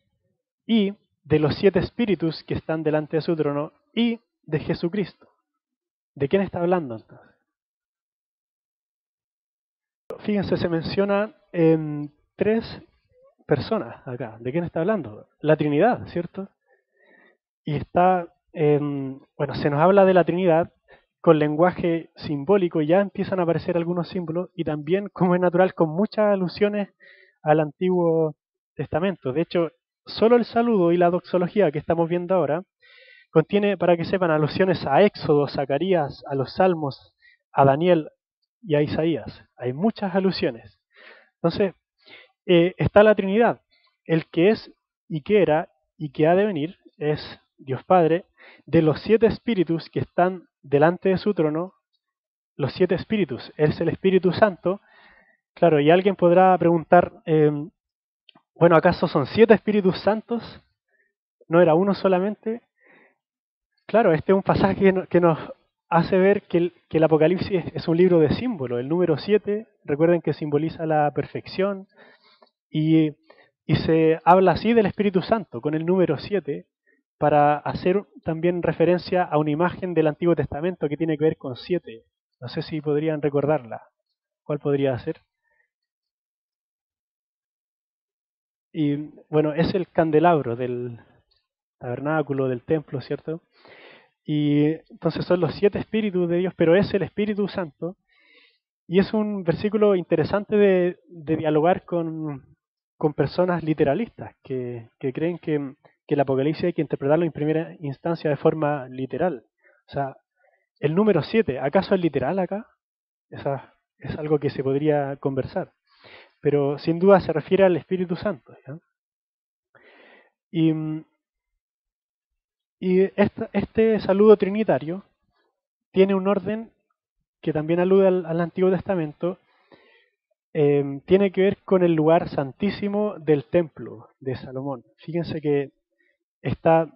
y de los 7 espíritus que están delante de su trono, y de Jesucristo. ¿De quién está hablando entonces? Fíjense, se menciona 3 personas acá. ¿De quién está hablando? La Trinidad, ¿cierto? Y está, bueno, se nos habla de la Trinidad con lenguaje simbólico, ya empiezan a aparecer algunos símbolos, y también, como es natural, con muchas alusiones al Antiguo Testamento. De hecho, solo el saludo y la doxología que estamos viendo ahora contiene, para que sepan, alusiones a Éxodo, Zacarías, a los Salmos, a Daniel y a Isaías. Hay muchas alusiones. Entonces, está la Trinidad. El que es y que era y que ha de venir es Dios Padre. De los 7 espíritus que están delante de su trono, los 7 espíritus, es el Espíritu Santo. Claro, y alguien podrá preguntar, bueno, ¿acaso son 7 Espíritus Santos? ¿No era uno solamente? Claro, este es un pasaje que nos hace ver que el Apocalipsis es un libro de símbolos. El número 7, recuerden que simboliza la perfección, y se habla así del Espíritu Santo, con el número 7, para hacer también referencia a una imagen del Antiguo Testamento que tiene que ver con 7. No sé si podrían recordarla. ¿Cuál podría ser? Y bueno, es el candelabro del tabernáculo, del templo, ¿cierto? Y entonces son los 7 espíritus de Dios, pero es el Espíritu Santo. Y es un versículo interesante de dialogar con personas literalistas que creen que el Apocalipsis hay que interpretarlo en primera instancia de forma literal. O sea, el número 7, ¿acaso es literal acá? Esa es algo que se podría conversar. Pero sin duda se refiere al Espíritu Santo, ¿ya? Y este saludo trinitario tiene un orden que también alude al Antiguo Testamento, tiene que ver con el lugar santísimo del templo de Salomón. Fíjense que está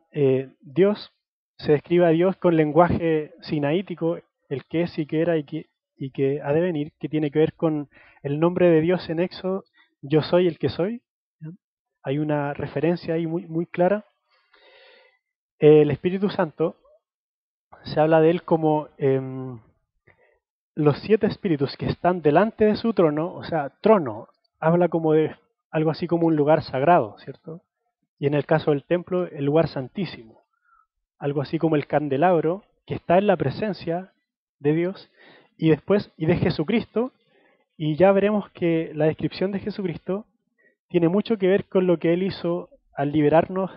Dios, se describe a Dios con lenguaje sinaítico, el que es y que era y que ha de venir, que tiene que ver con el nombre de Dios en Éxodo, yo soy el que soy. ¿Ya? Hay una referencia ahí muy, muy clara. El Espíritu Santo, se habla de él como los 7 espíritus que están delante de su trono, o sea, trono, habla como de algo así como un lugar sagrado, ¿cierto? Y en el caso del templo, el lugar santísimo, algo así como el candelabro que está en la presencia de Dios y después y de Jesucristo, y ya veremos que la descripción de Jesucristo tiene mucho que ver con lo que Él hizo al liberarnos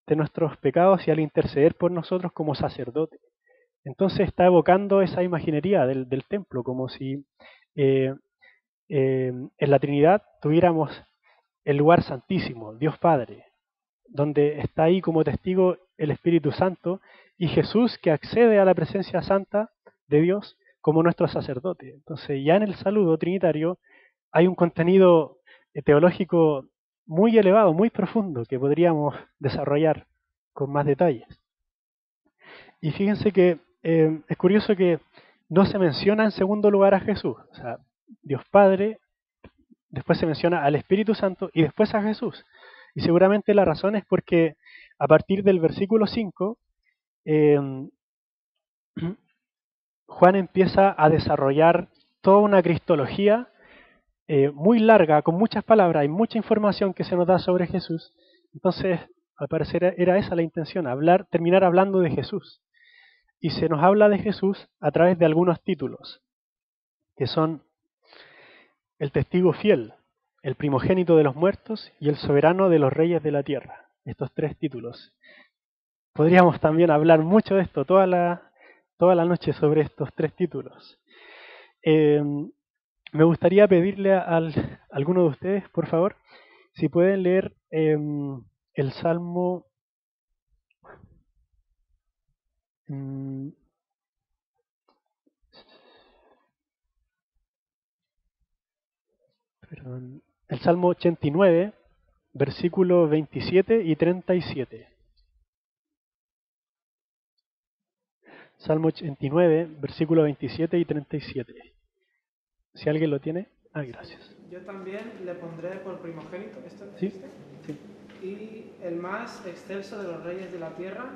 de nuestros pecados y al interceder por nosotros como sacerdote. Entonces está evocando esa imaginería del templo, como si en la Trinidad tuviéramos el lugar santísimo, Dios Padre, donde está ahí como testigo el Espíritu Santo y Jesús que accede a la presencia santa de Dios como nuestro sacerdote. Entonces ya en el saludo trinitario hay un contenido teológico muy elevado, muy profundo, que podríamos desarrollar con más detalles. Y fíjense que es curioso que no se menciona en segundo lugar a Jesús, o sea, Dios Padre, después se menciona al Espíritu Santo y después a Jesús. Y seguramente la razón es porque a partir del versículo 5, Juan empieza a desarrollar toda una cristología muy larga, con muchas palabras y mucha información que se nos da sobre Jesús. Entonces, al parecer era esa la intención, terminar hablando de Jesús. Y se nos habla de Jesús a través de algunos títulos, que son el testigo fiel, el primogénito de los muertos y el soberano de los reyes de la tierra. Estos 3 títulos. Podríamos también hablar mucho de esto, toda la noche sobre estos 3 títulos. Me gustaría pedirle a alguno de ustedes, por favor, si pueden leer el Salmo... Perdón, el Salmo 89, versículos 27 y 37. Salmo 89, versículos 27 y 37. Si alguien lo tiene, gracias. Yo también le pondré por primogénito, ¿esto ¿Sí? existe? Sí. Y el más excelso de los reyes de la tierra.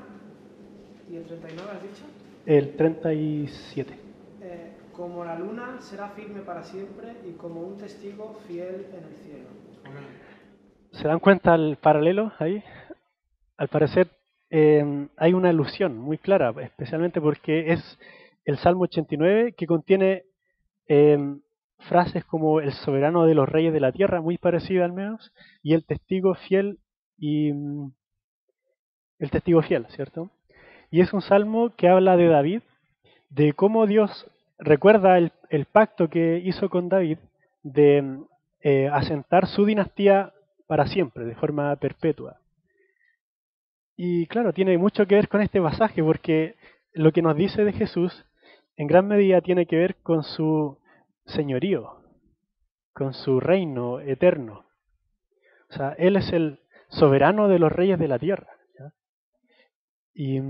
¿Y el 39 has dicho? El 37. Como la luna será firme para siempre y como un testigo fiel en el cielo. Amén. ¿Se dan cuenta el paralelo ahí? Al parecer hay una alusión muy clara, especialmente porque es el Salmo 89 que contiene frases como el soberano de los reyes de la tierra, muy parecida al menos, y el testigo fiel el testigo fiel, ¿cierto? Y es un salmo que habla de David, de cómo Dios recuerda el pacto que hizo con David de asentar su dinastía para siempre, de forma perpetua. Y claro, tiene mucho que ver con este pasaje, porque lo que nos dice de Jesús en gran medida tiene que ver con su señorío, con su reino eterno. O sea, Él es el soberano de los reyes de la tierra. ¿Ya? Y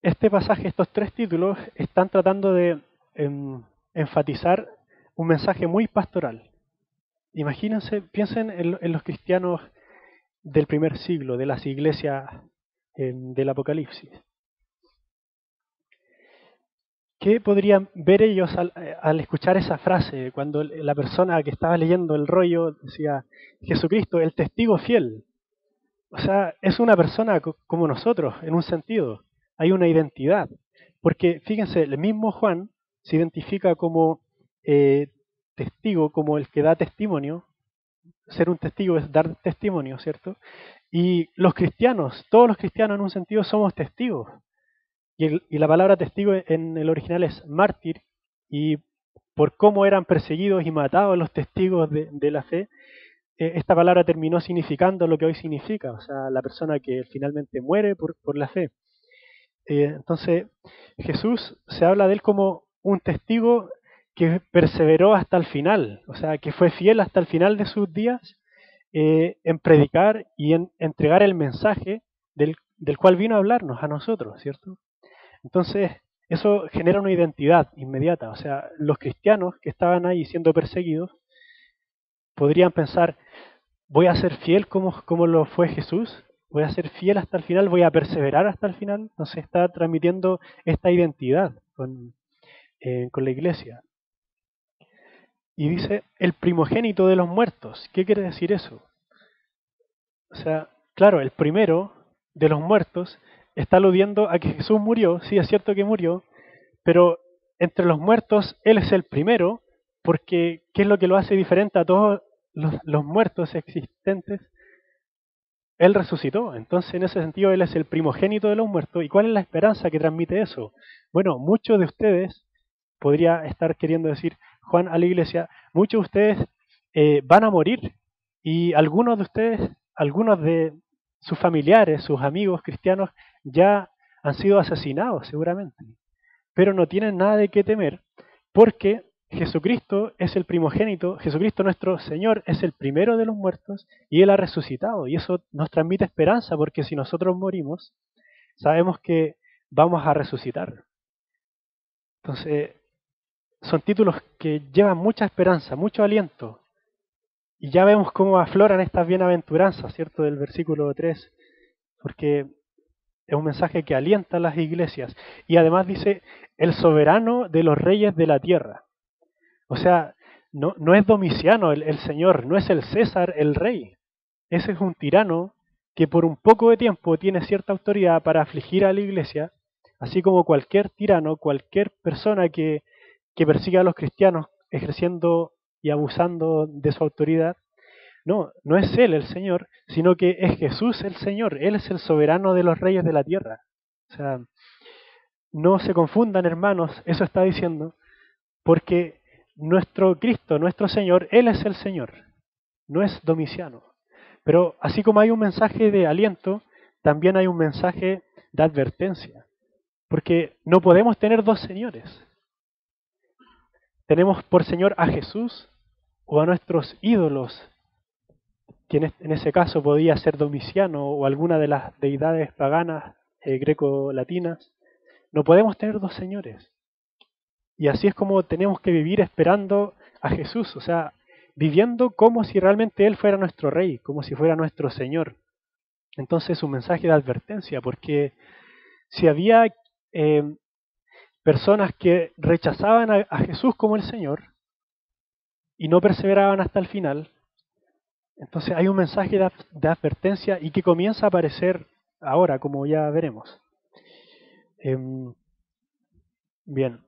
este pasaje, estos 3 títulos, están tratando de enfatizar un mensaje muy pastoral. Imagínense, piensen en los cristianos del primer siglo, de las iglesias del Apocalipsis. ¿Qué podrían ver ellos al escuchar esa frase, cuando la persona que estaba leyendo el rollo decía, Jesucristo, el testigo fiel? O sea, es una persona como nosotros, en un sentido. Hay una identidad. Porque, fíjense, el mismo Juan se identifica como testigo, como el que da testimonio. Ser un testigo es dar testimonio, ¿cierto? Y los cristianos, todos los cristianos en un sentido somos testigos. Y la palabra testigo en el original es mártir, y por cómo eran perseguidos y matados los testigos de la fe, esta palabra terminó significando lo que hoy significa, o sea, la persona que finalmente muere por la fe. Entonces, Jesús se habla de él como un testigo perseveró hasta el final, o sea, que fue fiel hasta el final de sus días en predicar y en entregar el mensaje del cual vino a hablarnos a nosotros, ¿cierto? Entonces, eso genera una identidad inmediata, o sea, los cristianos que estaban ahí siendo perseguidos podrían pensar, voy a ser fiel como lo fue Jesús, voy a ser fiel hasta el final, voy a perseverar hasta el final. Entonces está transmitiendo esta identidad con la iglesia. Y dice, el primogénito de los muertos. ¿Qué quiere decir eso? O sea, claro, el primero de los muertos está aludiendo a que Jesús murió, sí es cierto que murió, pero entre los muertos Él es el primero, porque ¿qué es lo que lo hace diferente a todos los muertos existentes? Él resucitó, entonces en ese sentido Él es el primogénito de los muertos. ¿Y cuál es la esperanza que transmite eso? Bueno, muchos de ustedes, podría estar queriendo decir Juan a la iglesia, muchos de ustedes van a morir, y algunos de ustedes, algunos de sus familiares, sus amigos cristianos, ya han sido asesinados seguramente, pero no tienen nada de qué temer, porque Jesucristo es el primogénito, Jesucristo nuestro Señor es el primero de los muertos y Él ha resucitado, y eso nos transmite esperanza, porque si nosotros morimos, sabemos que vamos a resucitar. Entonces, son títulos que llevan mucha esperanza, mucho aliento, y ya vemos cómo afloran estas bienaventuranzas, ¿cierto?, del versículo 3, porque es un mensaje que alienta a las iglesias, y además dice, el soberano de los reyes de la tierra. O sea, no es Domiciano el Señor, no es el César el rey. Ese es un tirano que por un poco de tiempo tiene cierta autoridad para afligir a la iglesia, así como cualquier tirano, cualquier persona que persiga a los cristianos ejerciendo y abusando de su autoridad. No es Él el Señor, sino que es Jesús el Señor. Él es el soberano de los reyes de la tierra. O sea, no se confundan, hermanos, eso está diciendo, porque nuestro Cristo, nuestro Señor, Él es el Señor, no es Domiciano. Pero así como hay un mensaje de aliento, también hay un mensaje de advertencia, porque no podemos tener dos señores. Tenemos por Señor a Jesús o a nuestros ídolos, que en ese caso podía ser Domiciano o alguna de las deidades paganas greco-latinas. No podemos tener dos señores. Y así es como tenemos que vivir esperando a Jesús, o sea, viviendo como si realmente Él fuera nuestro Rey, como si fuera nuestro Señor. Entonces, un mensaje de advertencia, porque si había personas que rechazaban a Jesús como el Señor y no perseveraban hasta el final, entonces hay un mensaje de advertencia y que comienza a aparecer ahora, como ya veremos. Bien.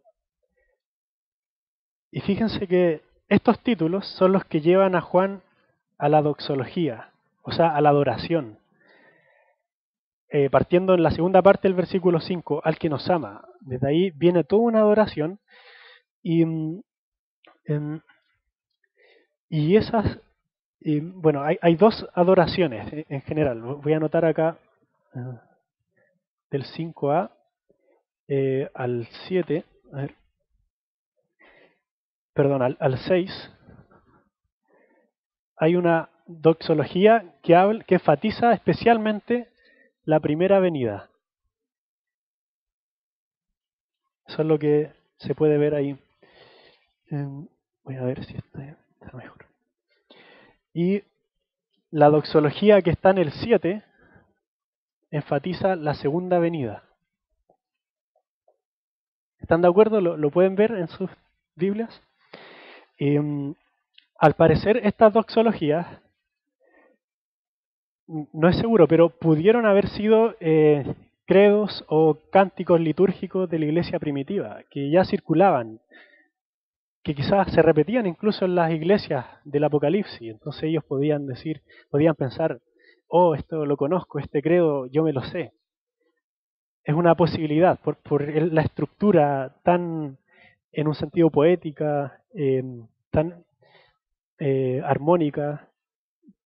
Y fíjense que estos títulos son los que llevan a Juan a la doxología, o sea, a la adoración. Partiendo en la segunda parte del versículo 5, al que nos ama. Desde ahí viene toda una adoración y bueno, hay dos adoraciones en general. Voy a anotar acá del 5a al 7, a ver, perdón, al 6, hay una doxología que enfatiza especialmente la primera venida. Eso es lo que se puede ver ahí. Voy a ver si está mejor. Y la doxología que está en el 7 enfatiza la segunda venida. ¿Están de acuerdo? ¿Lo pueden ver en sus Biblias? Al parecer, estas doxologías, no es seguro, pero pudieron haber sido credos o cánticos litúrgicos de la iglesia primitiva, que ya circulaban, que quizás se repetían incluso en las iglesias del Apocalipsis. Entonces ellos podían pensar, oh, esto lo conozco, este credo yo me lo sé. Es una posibilidad por la estructura tan, en un sentido poética, tan armónica,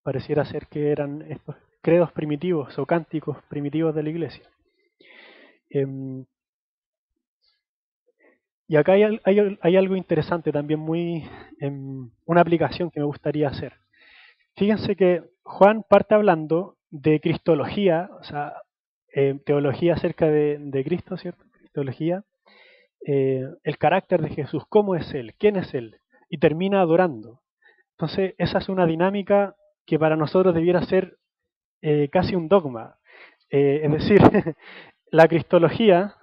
pareciera ser que eran estos credos primitivos o cánticos primitivos de la iglesia. Y acá hay algo interesante también, una aplicación que me gustaría hacer. Fíjense que Juan parte hablando de cristología, o sea, teología acerca de Cristo, ¿cierto? Cristología, el carácter de Jesús, cómo es Él, quién es Él, y termina adorando. Entonces, esa es una dinámica que para nosotros debiera ser casi un dogma. Es decir, la cristología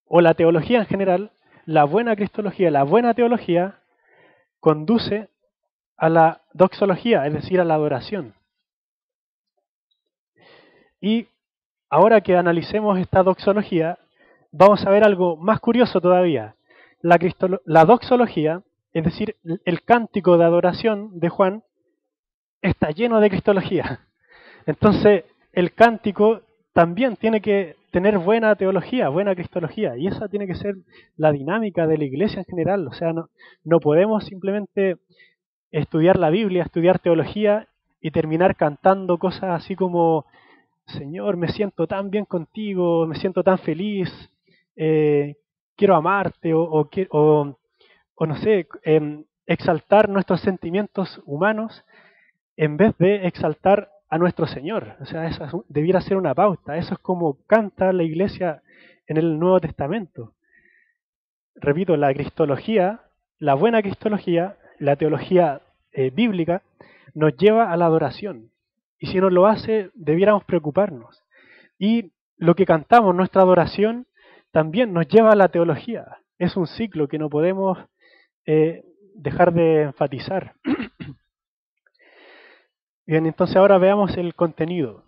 o la teología en general, la buena cristología, la buena teología, conduce a la doxología, es decir, a la adoración. Y ahora que analicemos esta doxología, vamos a ver algo más curioso todavía. La doxología, es decir, el cántico de adoración de Juan, está lleno de cristología. Entonces, el cántico también tiene que tener buena teología, buena cristología, y esa tiene que ser la dinámica de la iglesia en general. O sea, no podemos simplemente estudiar la Biblia, estudiar teología y terminar cantando cosas así como: Señor, me siento tan bien contigo, me siento tan feliz, quiero amarte, o no sé, exaltar nuestros sentimientos humanos en vez de exaltar a nuestro Señor. O sea, esa debiera ser una pauta. Eso es como canta la iglesia en el Nuevo Testamento. Repito, la cristología, la buena cristología, la teología bíblica, nos lleva a la adoración. Y si no lo hace, debiéramos preocuparnos. Y lo que cantamos, nuestra adoración, también nos lleva a la teología. Es un ciclo que no podemos dejar de enfatizar. Bien, entonces ahora veamos el contenido.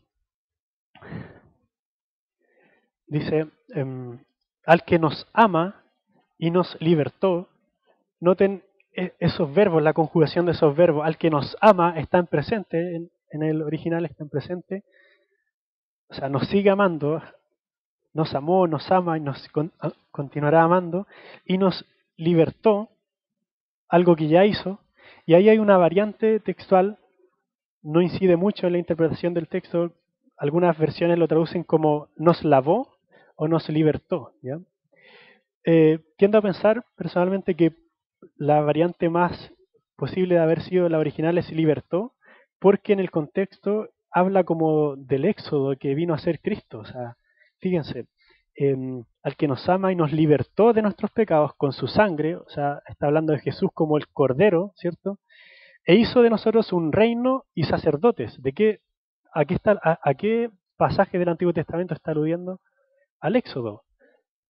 Dice, al que nos ama y nos libertó. Noten esos verbos, la conjugación de esos verbos. Al que nos ama está en presente, en el original está en presente. O sea, nos sigue amando, nos amó, nos ama y nos continuará amando. Y nos libertó, algo que ya hizo. Y ahí hay una variante textual, no incide mucho en la interpretación del texto. Algunas versiones lo traducen como nos lavó o nos libertó, ¿ya? Tiendo a pensar personalmente que la variante más posible de haber sido la original es libertó, porque en el contexto habla como del éxodo que vino a ser Cristo. O sea, fíjense, al que nos ama y nos libertó de nuestros pecados con su sangre, o sea, está hablando de Jesús como el Cordero, ¿cierto? E hizo de nosotros un reino y sacerdotes. ¿A qué pasaje del Antiguo Testamento está aludiendo? Al Éxodo,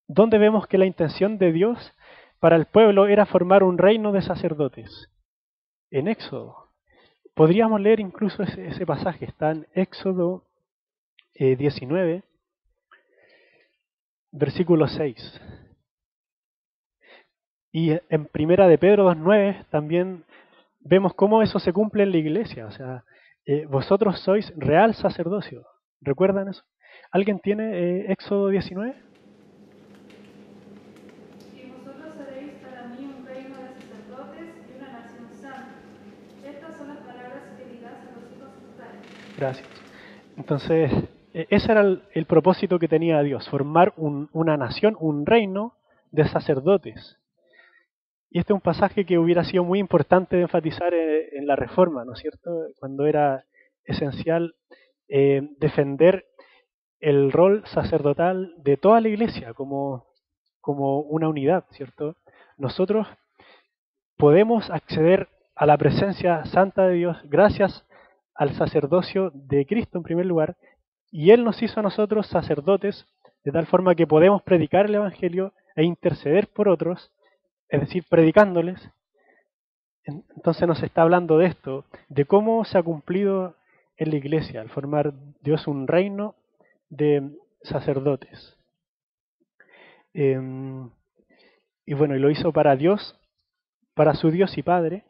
donde vemos que la intención de Dios para el pueblo era formar un reino de sacerdotes. En Éxodo. Podríamos leer incluso ese pasaje, está en Éxodo 19, versículo 6. Y en Primera de Pedro 2:9 también vemos cómo eso se cumple en la iglesia. O sea, vosotros sois real sacerdocio. ¿Recuerdan eso? ¿Alguien tiene Éxodo 19? Y vosotros seréis para mí un reino de sacerdotes y una nación santa. Estas son las palabras que dirás a los hijos de Israel. Gracias. Entonces, ese era el propósito que tenía Dios, formar una nación, un reino de sacerdotes. Y este es un pasaje que hubiera sido muy importante de enfatizar en la Reforma, ¿no es cierto? Cuando era esencial defender el rol sacerdotal de toda la iglesia como una unidad, ¿cierto? Nosotros podemos acceder a la presencia santa de Dios gracias al sacerdocio de Cristo en primer lugar, y Él nos hizo a nosotros sacerdotes de tal forma que podemos predicar el Evangelio e interceder por otros, es decir, predicándoles. Entonces nos está hablando de esto, de cómo se ha cumplido en la iglesia al formar Dios un reino de sacerdotes. Y bueno, y lo hizo para Dios, para su Dios y Padre,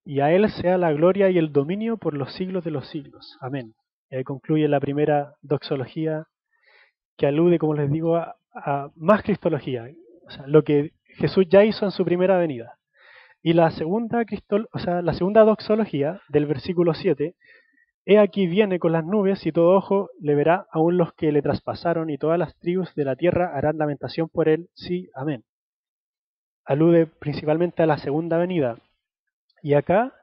y a Él sea la gloria y el dominio por los siglos de los siglos. Amén. Y ahí concluye la primera doxología, que alude, como les digo, a más cristología, o sea, lo que Jesús ya hizo en su primera venida. Y la segunda doxología del versículo 7, he aquí viene con las nubes y todo ojo le verá, aun los que le traspasaron, y todas las tribus de la tierra harán lamentación por él. Sí, amén. alude principalmente a la segunda venida. Y acá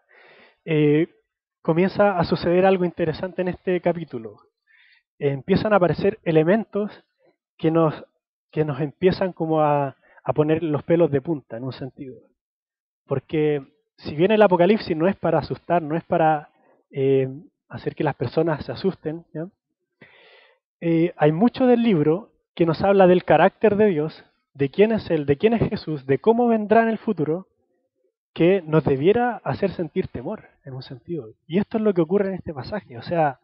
comienza a suceder algo interesante en este capítulo. Empiezan a aparecer elementos que nos empiezan como a poner los pelos de punta en un sentido. Porque si bien el Apocalipsis no es para asustar, no es para hacer que las personas se asusten, ¿ya? Hay mucho del libro que nos habla del carácter de Dios, de quién es Él, de quién es Jesús, de cómo vendrá en el futuro, que nos debiera hacer sentir temor, en un sentido. Y esto es lo que ocurre en este pasaje. O sea,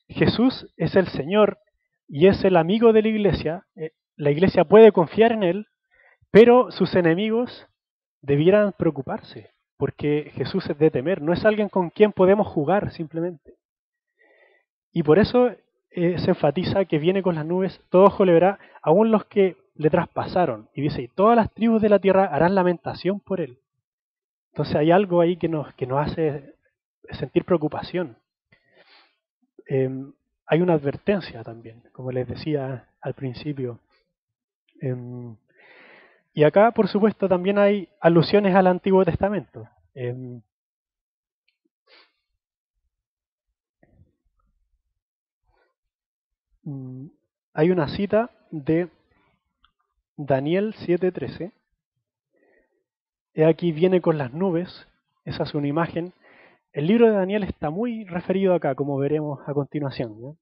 Jesús es el Señor y es el amigo de la iglesia. La iglesia puede confiar en Él, pero sus enemigos debieran preocuparse, porque Jesús es de temer, no es alguien con quien podemos jugar simplemente. Y por eso se enfatiza que viene con las nubes, todo ojo le verá, aún los que le traspasaron. Y dice, y todas las tribus de la tierra harán lamentación por él. Entonces hay algo ahí que nos hace sentir preocupación. Hay una advertencia también, como les decía al principio. Y acá, por supuesto, también hay alusiones al Antiguo Testamento. Hay una cita de Daniel 7:13. He aquí viene con las nubes, esa es una imagen. El libro de Daniel está muy referido acá, como veremos a continuación, ¿no?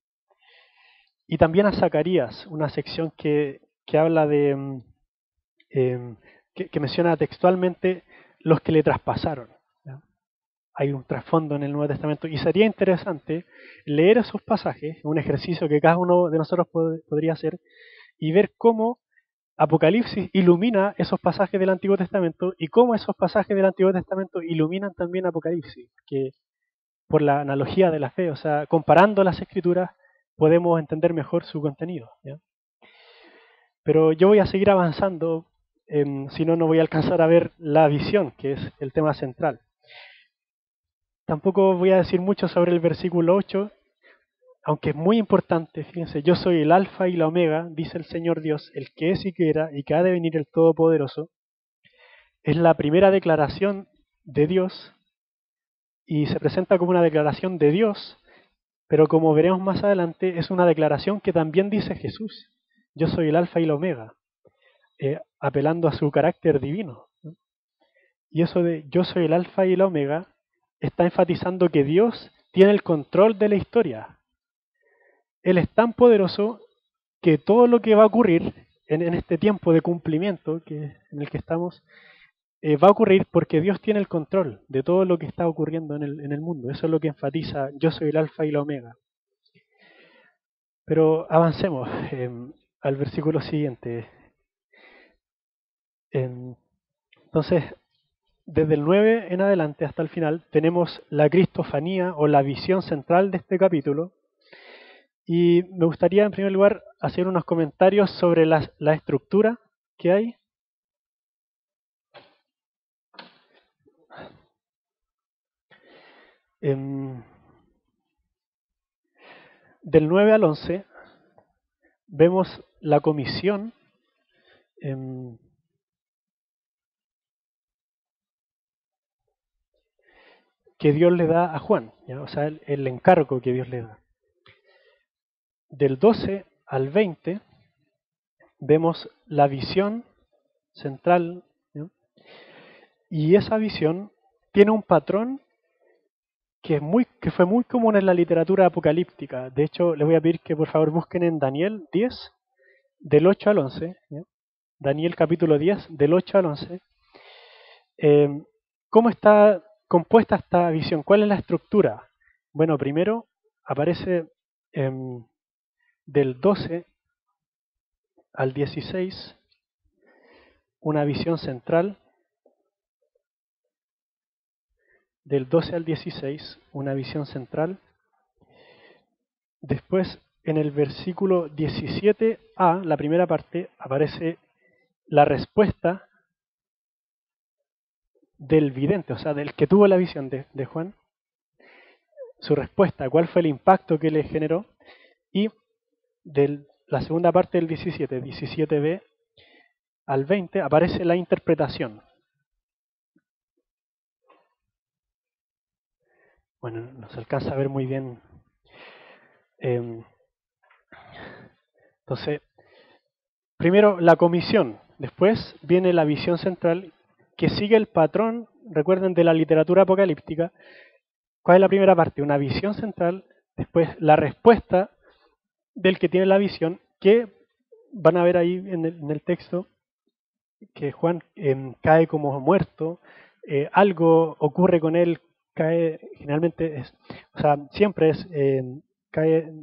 Y también a Zacarías, una sección que habla de, que menciona textualmente los que le traspasaron, ¿no? Hay un trasfondo en el Nuevo Testamento y sería interesante leer esos pasajes, un ejercicio que cada uno de nosotros podría hacer, y ver cómo Apocalipsis ilumina esos pasajes del Antiguo Testamento y cómo esos pasajes del Antiguo Testamento iluminan también Apocalipsis, que por la analogía de la fe, o sea, comparando las escrituras podemos entender mejor su contenido, ¿ya? Pero yo voy a seguir avanzando, si no, no voy a alcanzar a ver la visión, que es el tema central. Tampoco voy a decir mucho sobre el versículo 8, aunque es muy importante. Fíjense, yo soy el alfa y la omega, dice el Señor Dios, el que es y que era y que ha de venir el Todopoderoso. Es la primera declaración de Dios y se presenta como una declaración de Dios, pero como veremos más adelante, es una declaración que también dice Jesús. Yo soy el alfa y la omega, apelando a su carácter divino, ¿no? Y eso de yo soy el alfa y la omega está enfatizando que Dios tiene el control de la historia. Él es tan poderoso que todo lo que va a ocurrir en este tiempo de cumplimiento en el que estamos, va a ocurrir porque Dios tiene el control de todo lo que está ocurriendo en el mundo. Eso es lo que enfatiza, yo soy el alfa y la omega. Pero avancemos al versículo siguiente. Entonces, desde el 9 en adelante hasta el final, tenemos la cristofanía o la visión central de este capítulo. Y me gustaría, en primer lugar, hacer unos comentarios sobre la estructura que hay. Del 9 al 11 vemos la comisión que Dios le da a Juan, ¿ya? O sea, el encargo que Dios le da. Del 12 al 20 vemos la visión central, ¿no? Y esa visión tiene un patrón que fue muy común en la literatura apocalíptica. De hecho, les voy a pedir que por favor busquen en Daniel 10, del 8 al 11. ¿Ya? Daniel capítulo 10, del 8 al 11. ¿Cómo está compuesta esta visión? ¿Cuál es la estructura? Bueno, primero aparece del 12 al 16 una visión central. Del 12 al 16, una visión central. Después, en el versículo 17a, la primera parte, aparece la respuesta del vidente, o sea, del que tuvo la visión de Juan. Su respuesta, cuál fue el impacto que le generó. Y de la segunda parte del 17b, al 20 aparece la interpretación. Bueno, no se alcanza a ver muy bien. Entonces, primero la comisión, después viene la visión central que sigue el patrón, recuerden, de la literatura apocalíptica. ¿Cuál es la primera parte? Una visión central, después la respuesta del que tiene la visión, que van a ver ahí en el texto que Juan cae como muerto, algo ocurre con él, cae, generalmente o sea, siempre cae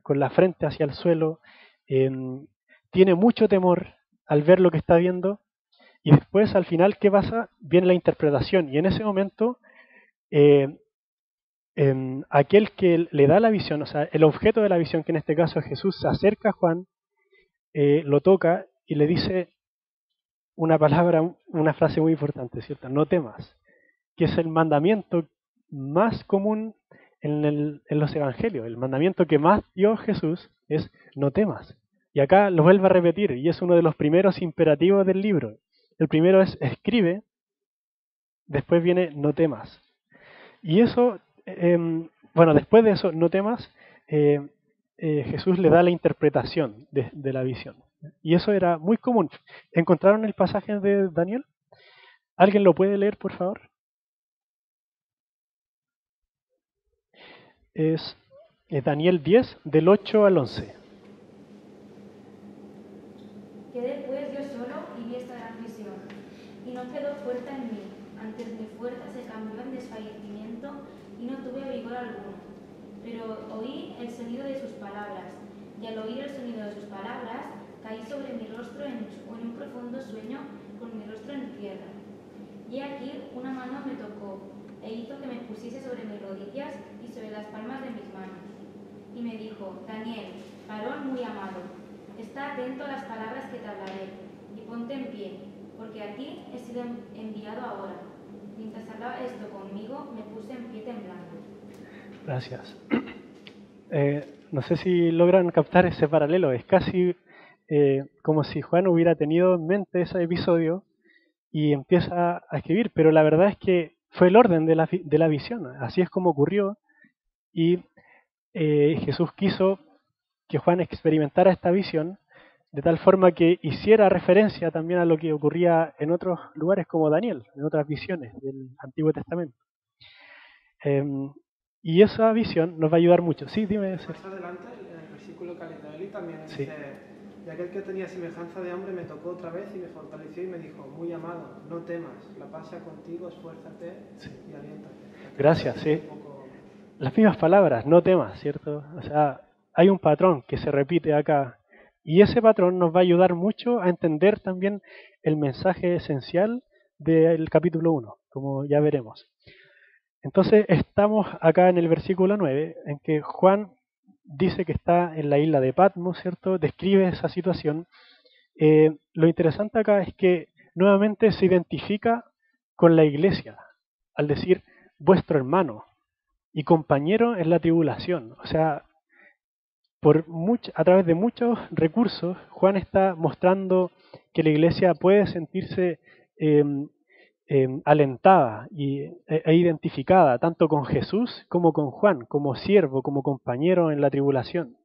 con la frente hacia el suelo, tiene mucho temor al ver lo que está viendo, y después al final, ¿qué pasa? Viene la interpretación, y en ese momento aquel que le da la visión, o sea, el objeto de la visión, que en este caso es Jesús, se acerca a Juan, lo toca y le dice una palabra, una frase muy importante, ¿cierto? No temas, que es el mandamiento más común en los evangelios. El mandamiento que más dio Jesús es no temas. Y acá lo vuelve a repetir, y es uno de los primeros imperativos del libro. El primero es escribe, después viene no temas. Y eso, bueno, después de eso, no temas, Jesús le da la interpretación de la visión. Y eso era muy común. ¿Encontraron el pasaje de Daniel? ¿Alguien lo puede leer, por favor? Es Daniel 10, del 8 al 11. Quedé pues yo solo y vi esta gran visión, y no quedó fuerza en mí, antes mi fuerza se cambió en desfallecimiento y no tuve vigor alguno. Pero oí el sonido de sus palabras, y al oír el sonido de sus palabras, caí sobre mi rostro en un profundo sueño, con mi rostro en tierra. Y aquí una mano me tocó, e hizo que me pusiese sobre mis rodillas y sobre las palmas de mis manos. Y me dijo: Daniel, varón muy amado, está atento a las palabras que te hablaré, y ponte en pie, porque a ti he sido enviado ahora. Mientras hablaba esto conmigo, me puse en pie temblando. Gracias. No sé si logran captar ese paralelo. Es casi como si Juan hubiera tenido en mente ese episodio y empieza a escribir, pero la verdad es que fue el orden de la visión. Así es como ocurrió, y Jesús quiso que Juan experimentara esta visión de tal forma que hiciera referencia también a lo que ocurría en otros lugares como Daniel, en otras visiones del Antiguo Testamento. Y esa visión nos va a ayudar mucho. Sí, dime. Más adelante, en el versículo que ha leído Eli, también Sí. dice: y aquel que tenía semejanza de hombre me tocó otra vez y me fortaleció y me dijo: muy amado, no temas, la paz sea contigo, esfuérzate y aliéntate. Gracias, sí. Las mismas palabras, no temas, ¿cierto? O sea, hay un patrón que se repite acá, y ese patrón nos va a ayudar mucho a entender también el mensaje esencial del capítulo 1, como ya veremos. Entonces estamos acá en el versículo 9, en que Juan dice que está en la isla de Patmos, ¿cierto? Describe esa situación. Lo interesante acá es que nuevamente se identifica con la iglesia, al decir vuestro hermano y compañero en la tribulación. O sea, a través de muchos recursos, Juan está mostrando que la iglesia puede sentirse alentada e identificada tanto con Jesús como con Juan, como siervo, como compañero en la tribulación.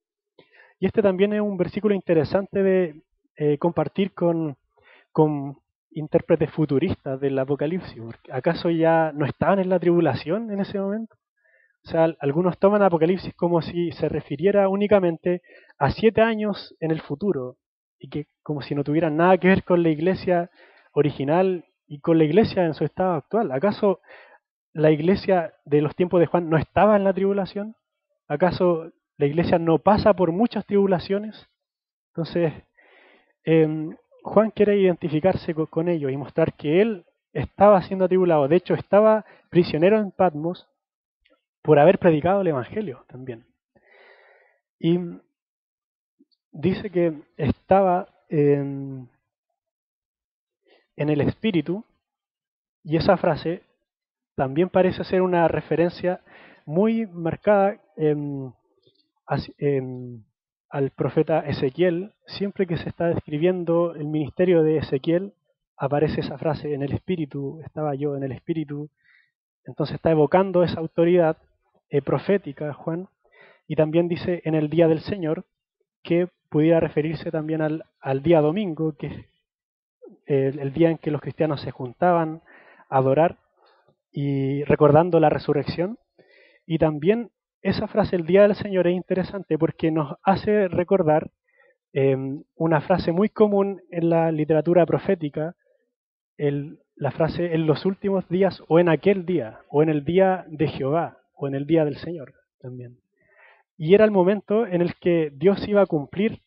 Y este también es un versículo interesante de compartir con intérpretes futuristas del Apocalipsis, porque ¿acaso ya no estaban en la tribulación en ese momento? O sea, algunos toman Apocalipsis como si se refiriera únicamente a 7 años en el futuro, y que como si no tuvieran nada que ver con la iglesia original y con la iglesia en su estado actual. ¿Acaso la iglesia de los tiempos de Juan no estaba en la tribulación? ¿Acaso la iglesia no pasa por muchas tribulaciones? Entonces, Juan quiere identificarse con ellos y mostrar que él estaba siendo atribulado. De hecho, estaba prisionero en Patmos por haber predicado el Evangelio también. Y dice que estaba en el Espíritu, y esa frase también parece ser una referencia muy marcada al profeta Ezequiel, siempre que se está describiendo el ministerio de Ezequiel, aparece esa frase, en el Espíritu, estaba yo en el Espíritu. Entonces está evocando esa autoridad profética, Juan, y también dice en el día del Señor, que pudiera referirse también al día domingo, que es el día en que los cristianos se juntaban a adorar y recordando la resurrección. Y también esa frase, el día del Señor, es interesante porque nos hace recordar una frase muy común en la literatura profética, la frase en los últimos días o en aquel día, o en el día de Jehová, o en el día del Señor también. Y era el momento en el que Dios iba a cumplir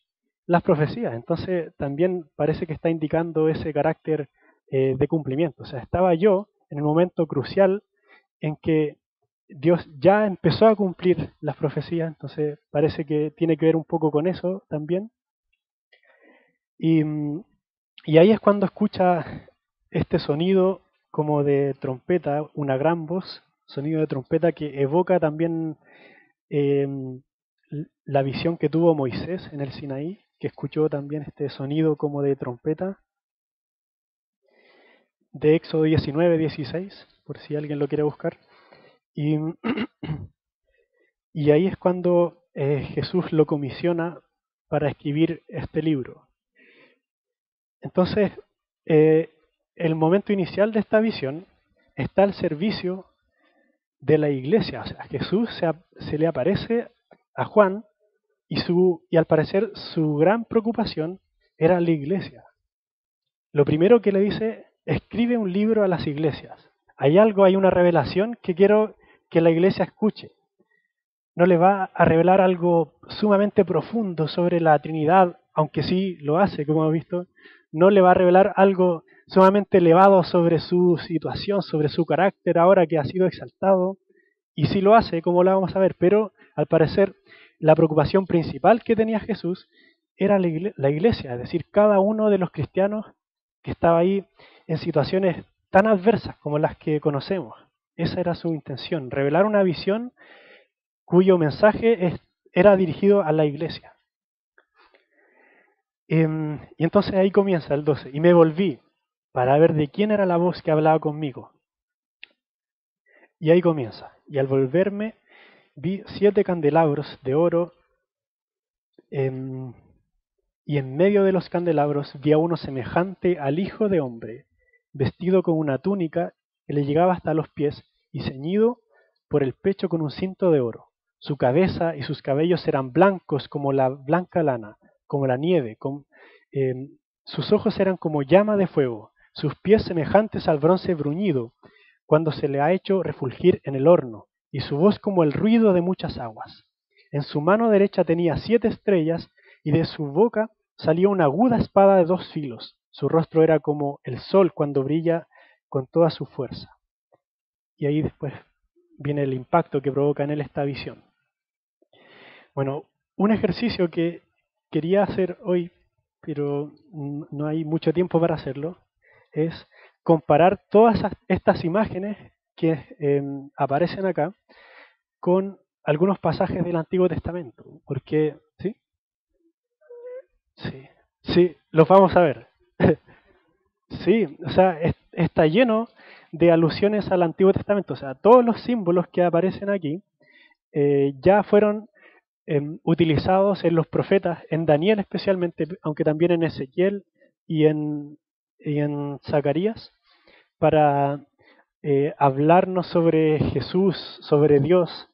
las profecías. Entonces también parece que está indicando ese carácter de cumplimiento. O sea, estaba yo en el momento crucial en que Dios ya empezó a cumplir las profecías. Entonces parece que tiene que ver un poco con eso también. Y ahí es cuando escucha este sonido como de trompeta, una gran voz, sonido de trompeta que evoca también la visión que tuvo Moisés en el Sinaí, que escuchó también este sonido como de trompeta, de Éxodo 19:16, por si alguien lo quiere buscar. Y ahí es cuando Jesús lo comisiona para escribir este libro. Entonces, el momento inicial de esta visión está al servicio de la iglesia. O sea, Jesús se le aparece a Juan y al parecer su gran preocupación era la iglesia. Lo primero que le dice, escribe un libro a las iglesias. Hay una revelación que quiero que la iglesia escuche. No le va a revelar algo sumamente profundo sobre la Trinidad, aunque sí lo hace, como hemos visto. No le va a revelar algo sumamente elevado sobre su situación, sobre su carácter ahora que ha sido exaltado. Y sí lo hace, como lo vamos a ver, pero al parecer la preocupación principal que tenía Jesús era la iglesia, es decir, cada uno de los cristianos que estaba ahí en situaciones tan adversas como las que conocemos. Esa era su intención, revelar una visión cuyo mensaje era dirigido a la iglesia. Y entonces ahí comienza el 12. Y me volví para ver de quién era la voz que hablaba conmigo. Y ahí comienza. Y al volverme vi 7 candelabros de oro, y en medio de los candelabros vi a uno semejante al Hijo de Hombre, vestido con una túnica que le llegaba hasta los pies y ceñido por el pecho con un cinto de oro. Su cabeza y sus cabellos eran blancos como la blanca lana, como la nieve. Sus ojos eran como llama de fuego, sus pies semejantes al bronce bruñido, cuando se le ha hecho refulgir en el horno, y su voz como el ruido de muchas aguas. En su mano derecha tenía 7 estrellas, y de su boca salía una aguda espada de 2 filos. Su rostro era como el sol cuando brilla con toda su fuerza. Y ahí después viene el impacto que provoca en él esta visión. Bueno, un ejercicio que quería hacer hoy, pero no hay mucho tiempo para hacerlo, es comparar todas estas imágenes que aparecen acá con algunos pasajes del Antiguo Testamento. Porque, ¿sí? Sí, los vamos a ver. Sí, o sea, está lleno de alusiones al Antiguo Testamento. O sea, todos los símbolos que aparecen aquí ya fueron utilizados en los profetas, en Daniel especialmente, aunque también en Ezequiel y en Zacarías, para hablarnos sobre Jesús, sobre Dios,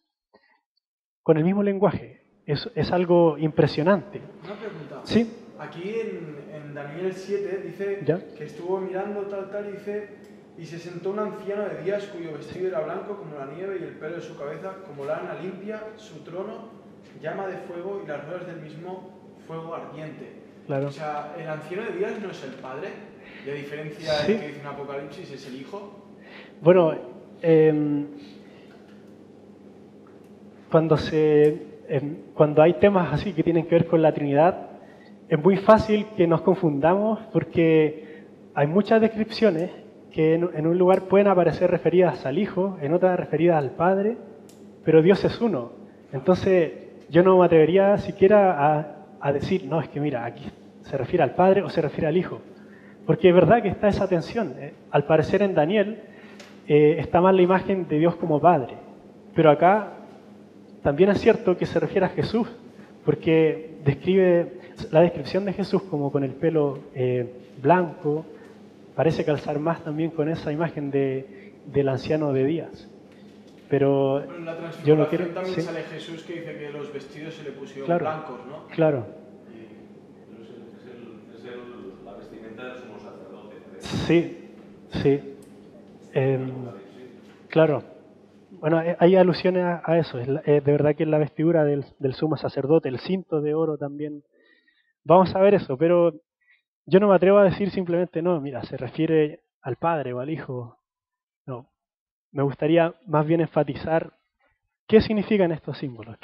con el mismo lenguaje. Es algo impresionante. Una pregunta. Sí. Aquí en Daniel 7 dice ¿Ya? que estuvo mirando tal y dice, y se sentó un anciano de días cuyo vestido era blanco como la nieve y el pelo de su cabeza como lana limpia, su trono llama de fuego y las ruedas del mismo fuego ardiente. Claro. O sea, el anciano de días no es el padre, y a diferencia Sí. de que dice en Apocalipsis es el hijo. Bueno, cuando hay temas así que tienen que ver con la Trinidad, es muy fácil que nos confundamos porque hay muchas descripciones que en un lugar pueden aparecer referidas al Hijo, en otras referidas al Padre, pero Dios es uno. Entonces yo no me atrevería siquiera a decir, no, es que mira, aquí se refiere al Padre o se refiere al Hijo. Porque es verdad que está esa tensión. Al parecer en Daniel está más la imagen de Dios como Padre. Pero acá también es cierto que se refiere a Jesús, porque describe la descripción de Jesús como con el pelo blanco, parece calzar más también con esa imagen del anciano de días. Pero en la yo no transfiguración quiero... también ¿sí? sale Jesús que dice que los vestidos se le pusieron Claro, blancos, ¿no? claro. La vestimenta del sumo sacerdote. Sí, sí. Claro. Bueno, hay alusiones a eso. De verdad que es la vestidura del sumo sacerdote, el cinto de oro también. Vamos a ver eso, pero yo no me atrevo a decir simplemente, no, mira, se refiere al Padre o al Hijo. No. Me gustaría más bien enfatizar qué significan estos símbolos,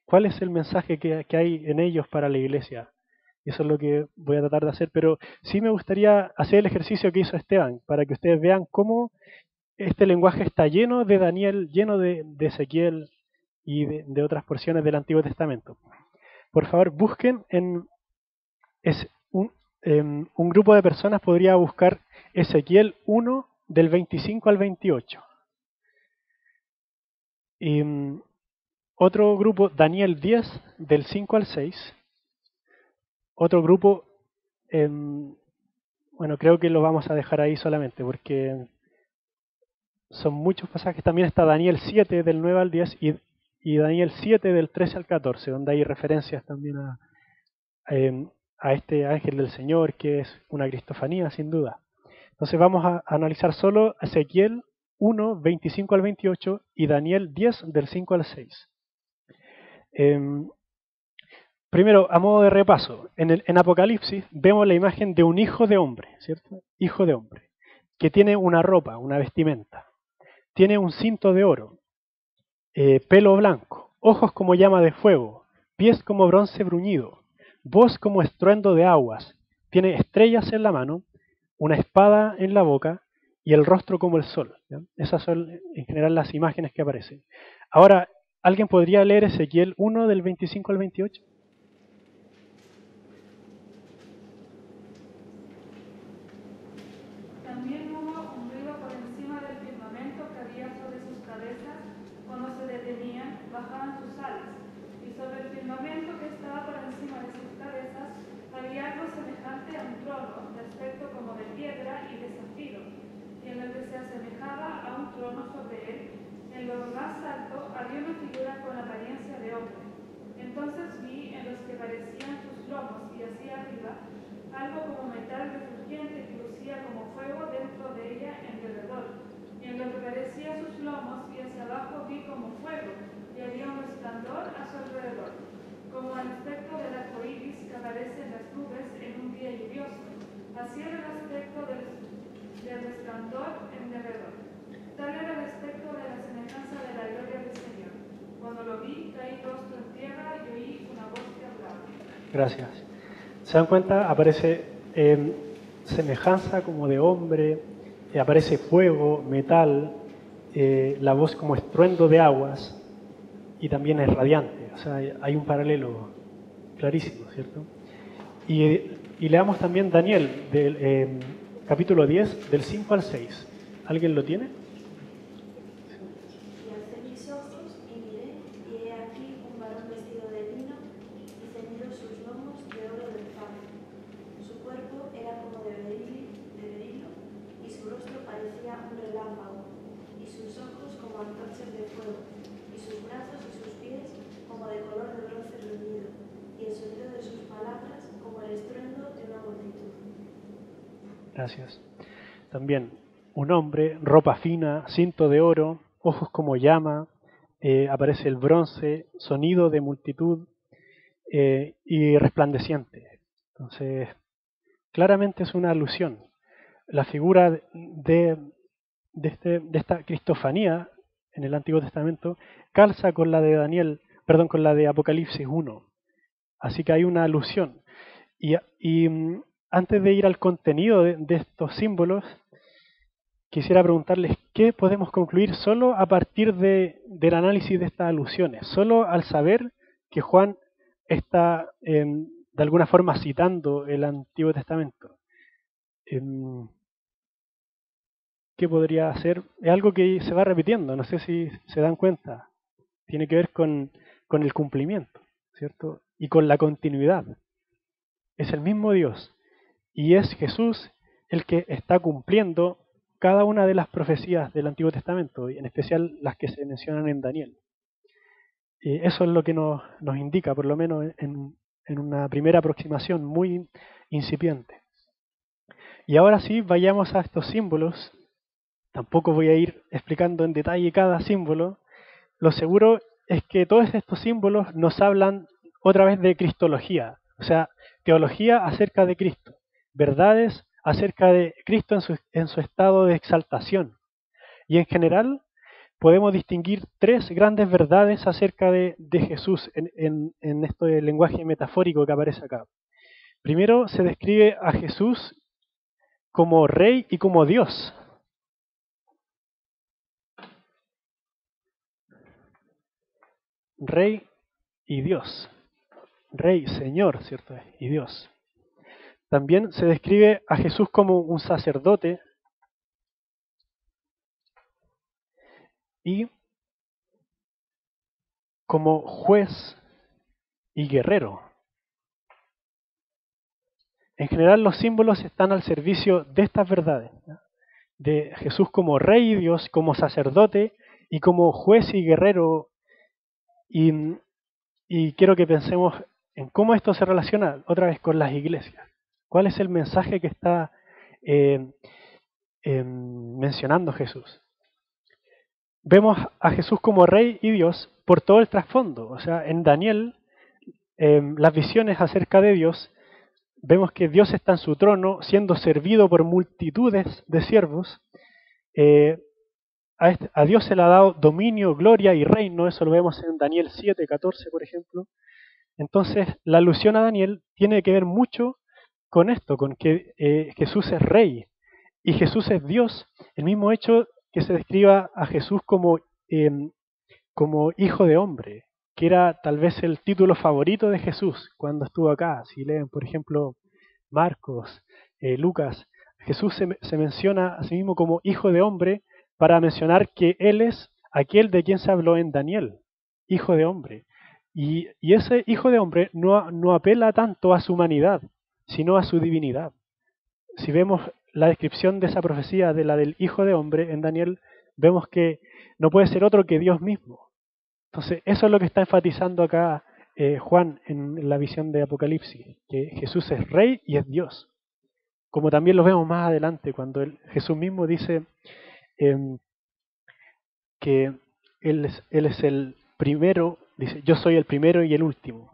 cuál es el mensaje que hay en ellos para la Iglesia. Eso es lo que voy a tratar de hacer, pero sí me gustaría hacer el ejercicio que hizo Esteban, para que ustedes vean cómo este lenguaje está lleno de Daniel, lleno de Ezequiel y de otras porciones del Antiguo Testamento. Por favor, busquen un grupo de personas podría buscar Ezequiel 1 del 25 al 28. Y otro grupo, Daniel 10 del 5 al 6. Otro grupo, bueno, creo que lo vamos a dejar ahí solamente porque son muchos pasajes. También está Daniel 7 del 9 al 10 y Daniel 7 del 13 al 14, donde hay referencias también a este ángel del Señor, que es una cristofanía, sin duda. Entonces vamos a analizar solo Ezequiel 1, 25 al 28 y Daniel 10 del 5 al 6. Primero, a modo de repaso, en Apocalipsis vemos la imagen de un hijo de hombre, ¿cierto? Hijo de hombre, que tiene una ropa, una vestimenta, tiene un cinto de oro, pelo blanco, ojos como llama de fuego, pies como bronce bruñido, voz como estruendo de aguas, tiene estrellas en la mano, una espada en la boca y el rostro como el sol, ¿ya? Esas son en general las imágenes que aparecen. Ahora, ¿alguien podría leer Ezequiel 1 del 25 al 28? También hubo un ruido por encima del firmamento que había sobre sus cabezas. Cuando se detenían, bajaban sus alas. Y sobre el firmamento que estaba por encima de sus cabezas había algo semejante a un trono, de aspecto como de piedra y de zafiro. Y en lo que se asemejaba a un trono sobre él, en lo más alto había una figura con apariencia de hombre. Entonces vi en los que parecían sus lomos y hacia arriba algo como metal refulgente que lucía como fuego dentro de ella en derredor. Y en lo que parecía sus lomos y hacia abajo vi como fuego, y había un resplandor a su alrededor, como el aspecto del arco iris que aparece en las nubes en un día lluvioso. Así era el aspecto del resplandor en derredor. Tal era el aspecto de la semejanza de la gloria del Señor. Cuando lo vi, caí rostro en tierra y oí una voz que hablaba. Gracias. ¿Se dan cuenta? Aparece semejanza como de hombre, aparece fuego, metal, la voz como estruendo de aguas y también es radiante. O sea, hay un paralelo clarísimo, ¿cierto? Y leamos también Daniel, del capítulo 10, del 5 al 6. ¿Alguien lo tiene? Y alcé mis ojos y miré, y he aquí un varón vestido de lino y ceñidos sus lomos de oro del faro. Su cuerpo era como de berilo, y su rostro parecía un relámpago, y sus ojos como antorchas de fuego, y sus brazos y sus pies como de color de bronce reunido, y el sonido de sus palabras como el estruendo de una multitud. Gracias. También un hombre, ropa fina, cinto de oro, ojos como llama, aparece el bronce, sonido de multitud y resplandeciente. Entonces, claramente es una alusión. La figura de esta cristofanía en el Antiguo Testamento calza con la de con la de Apocalipsis 1. Así que hay una alusión. Y antes de ir al contenido de estos símbolos, quisiera preguntarles qué podemos concluir solo a partir del análisis de estas alusiones, solo al saber que Juan está de alguna forma citando el Antiguo Testamento. ¿Qué podría hacer? Es algo que se va repitiendo, no sé si se dan cuenta. Tiene que ver con el cumplimiento, ¿cierto? Y con la continuidad. Es el mismo Dios y es Jesús el que está cumpliendo cada una de las profecías del Antiguo Testamento, y en especial las que se mencionan en Daniel. Eso es lo que nos indica, por lo menos en una primera aproximación muy incipiente. Y ahora sí, vayamos a estos símbolos. Tampoco voy a ir explicando en detalle cada símbolo. Lo seguro es que todos estos símbolos nos hablan otra vez de cristología, o sea, teología acerca de Cristo, verdades acerca de Cristo en su estado de exaltación. Y en general podemos distinguir tres grandes verdades acerca de Jesús en este lenguaje metafórico que aparece acá. Primero se describe a Jesús como Rey y como Dios. Rey y Dios. Rey, Señor, ¿cierto? Y Dios. También se describe a Jesús como un sacerdote y como juez y guerrero. En general los símbolos están al servicio de estas verdades, ¿no? De Jesús como Rey y Dios, como sacerdote y como juez y guerrero. Y quiero que pensemos en cómo esto se relaciona otra vez con las iglesias. ¿Cuál es el mensaje que está mencionando Jesús? Vemos a Jesús como Rey y Dios por todo el trasfondo. O sea, en Daniel, las visiones acerca de Dios, vemos que Dios está en su trono, siendo servido por multitudes de siervos. A Dios se le ha dado dominio, gloria y reino. Eso lo vemos en Daniel 7:14, por ejemplo. Entonces, la alusión a Daniel tiene que ver mucho con esto, con que Jesús es Rey y Jesús es Dios. El mismo hecho que se describa a Jesús como hijo de hombre, que era tal vez el título favorito de Jesús cuando estuvo acá. Si leen, por ejemplo, Marcos, Lucas, Jesús se menciona a sí mismo como hijo de hombre para mencionar que Él es aquel de quien se habló en Daniel, hijo de hombre. Y ese hijo de hombre no apela tanto a su humanidad, sino a su divinidad. Si vemos la descripción de esa profecía de la del hijo de hombre en Daniel, vemos que no puede ser otro que Dios mismo. Entonces, eso es lo que está enfatizando acá Juan en la visión de Apocalipsis, que Jesús es Rey y es Dios. Como también lo vemos más adelante, cuando Jesús mismo dice que Él es el primero, dice, yo soy el primero y el último.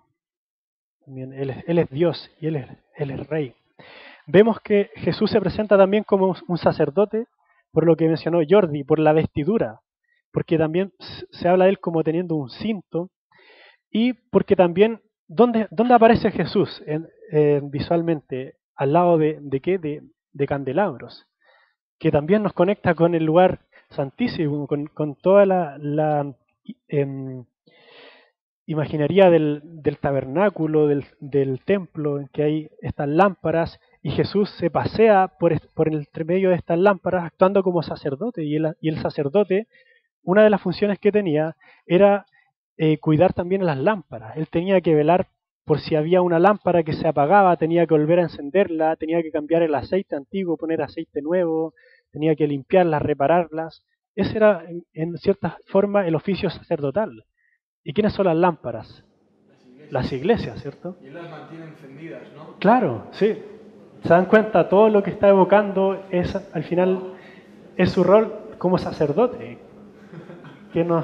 También Él es Dios y Él es Rey. Vemos que Jesús se presenta también como un sacerdote, por lo que mencionó Jordi, por la vestidura, porque también se habla de Él como teniendo un cinto, y porque también, ¿dónde aparece Jesús visualmente? Al lado de ¿qué? De candelabros, que también nos conecta con el lugar santísimo, con toda la imaginería del tabernáculo, del templo, en que hay estas lámparas, y Jesús se pasea por el medio de estas lámparas actuando como sacerdote, y el sacerdote, una de las funciones que tenía era cuidar también las lámparas. Él tenía que velar por si había una lámpara que se apagaba, tenía que volver a encenderla, tenía que cambiar el aceite antiguo, poner aceite nuevo, tenía que limpiarlas, repararlas. Ese era, en cierta forma, el oficio sacerdotal. ¿Y quiénes son las lámparas? Las iglesias, ¿cierto? Y él las mantiene encendidas, ¿no? Claro, sí. ¿Se dan cuenta? Todo lo que está evocando es, al final, es su rol como sacerdote. Que nos,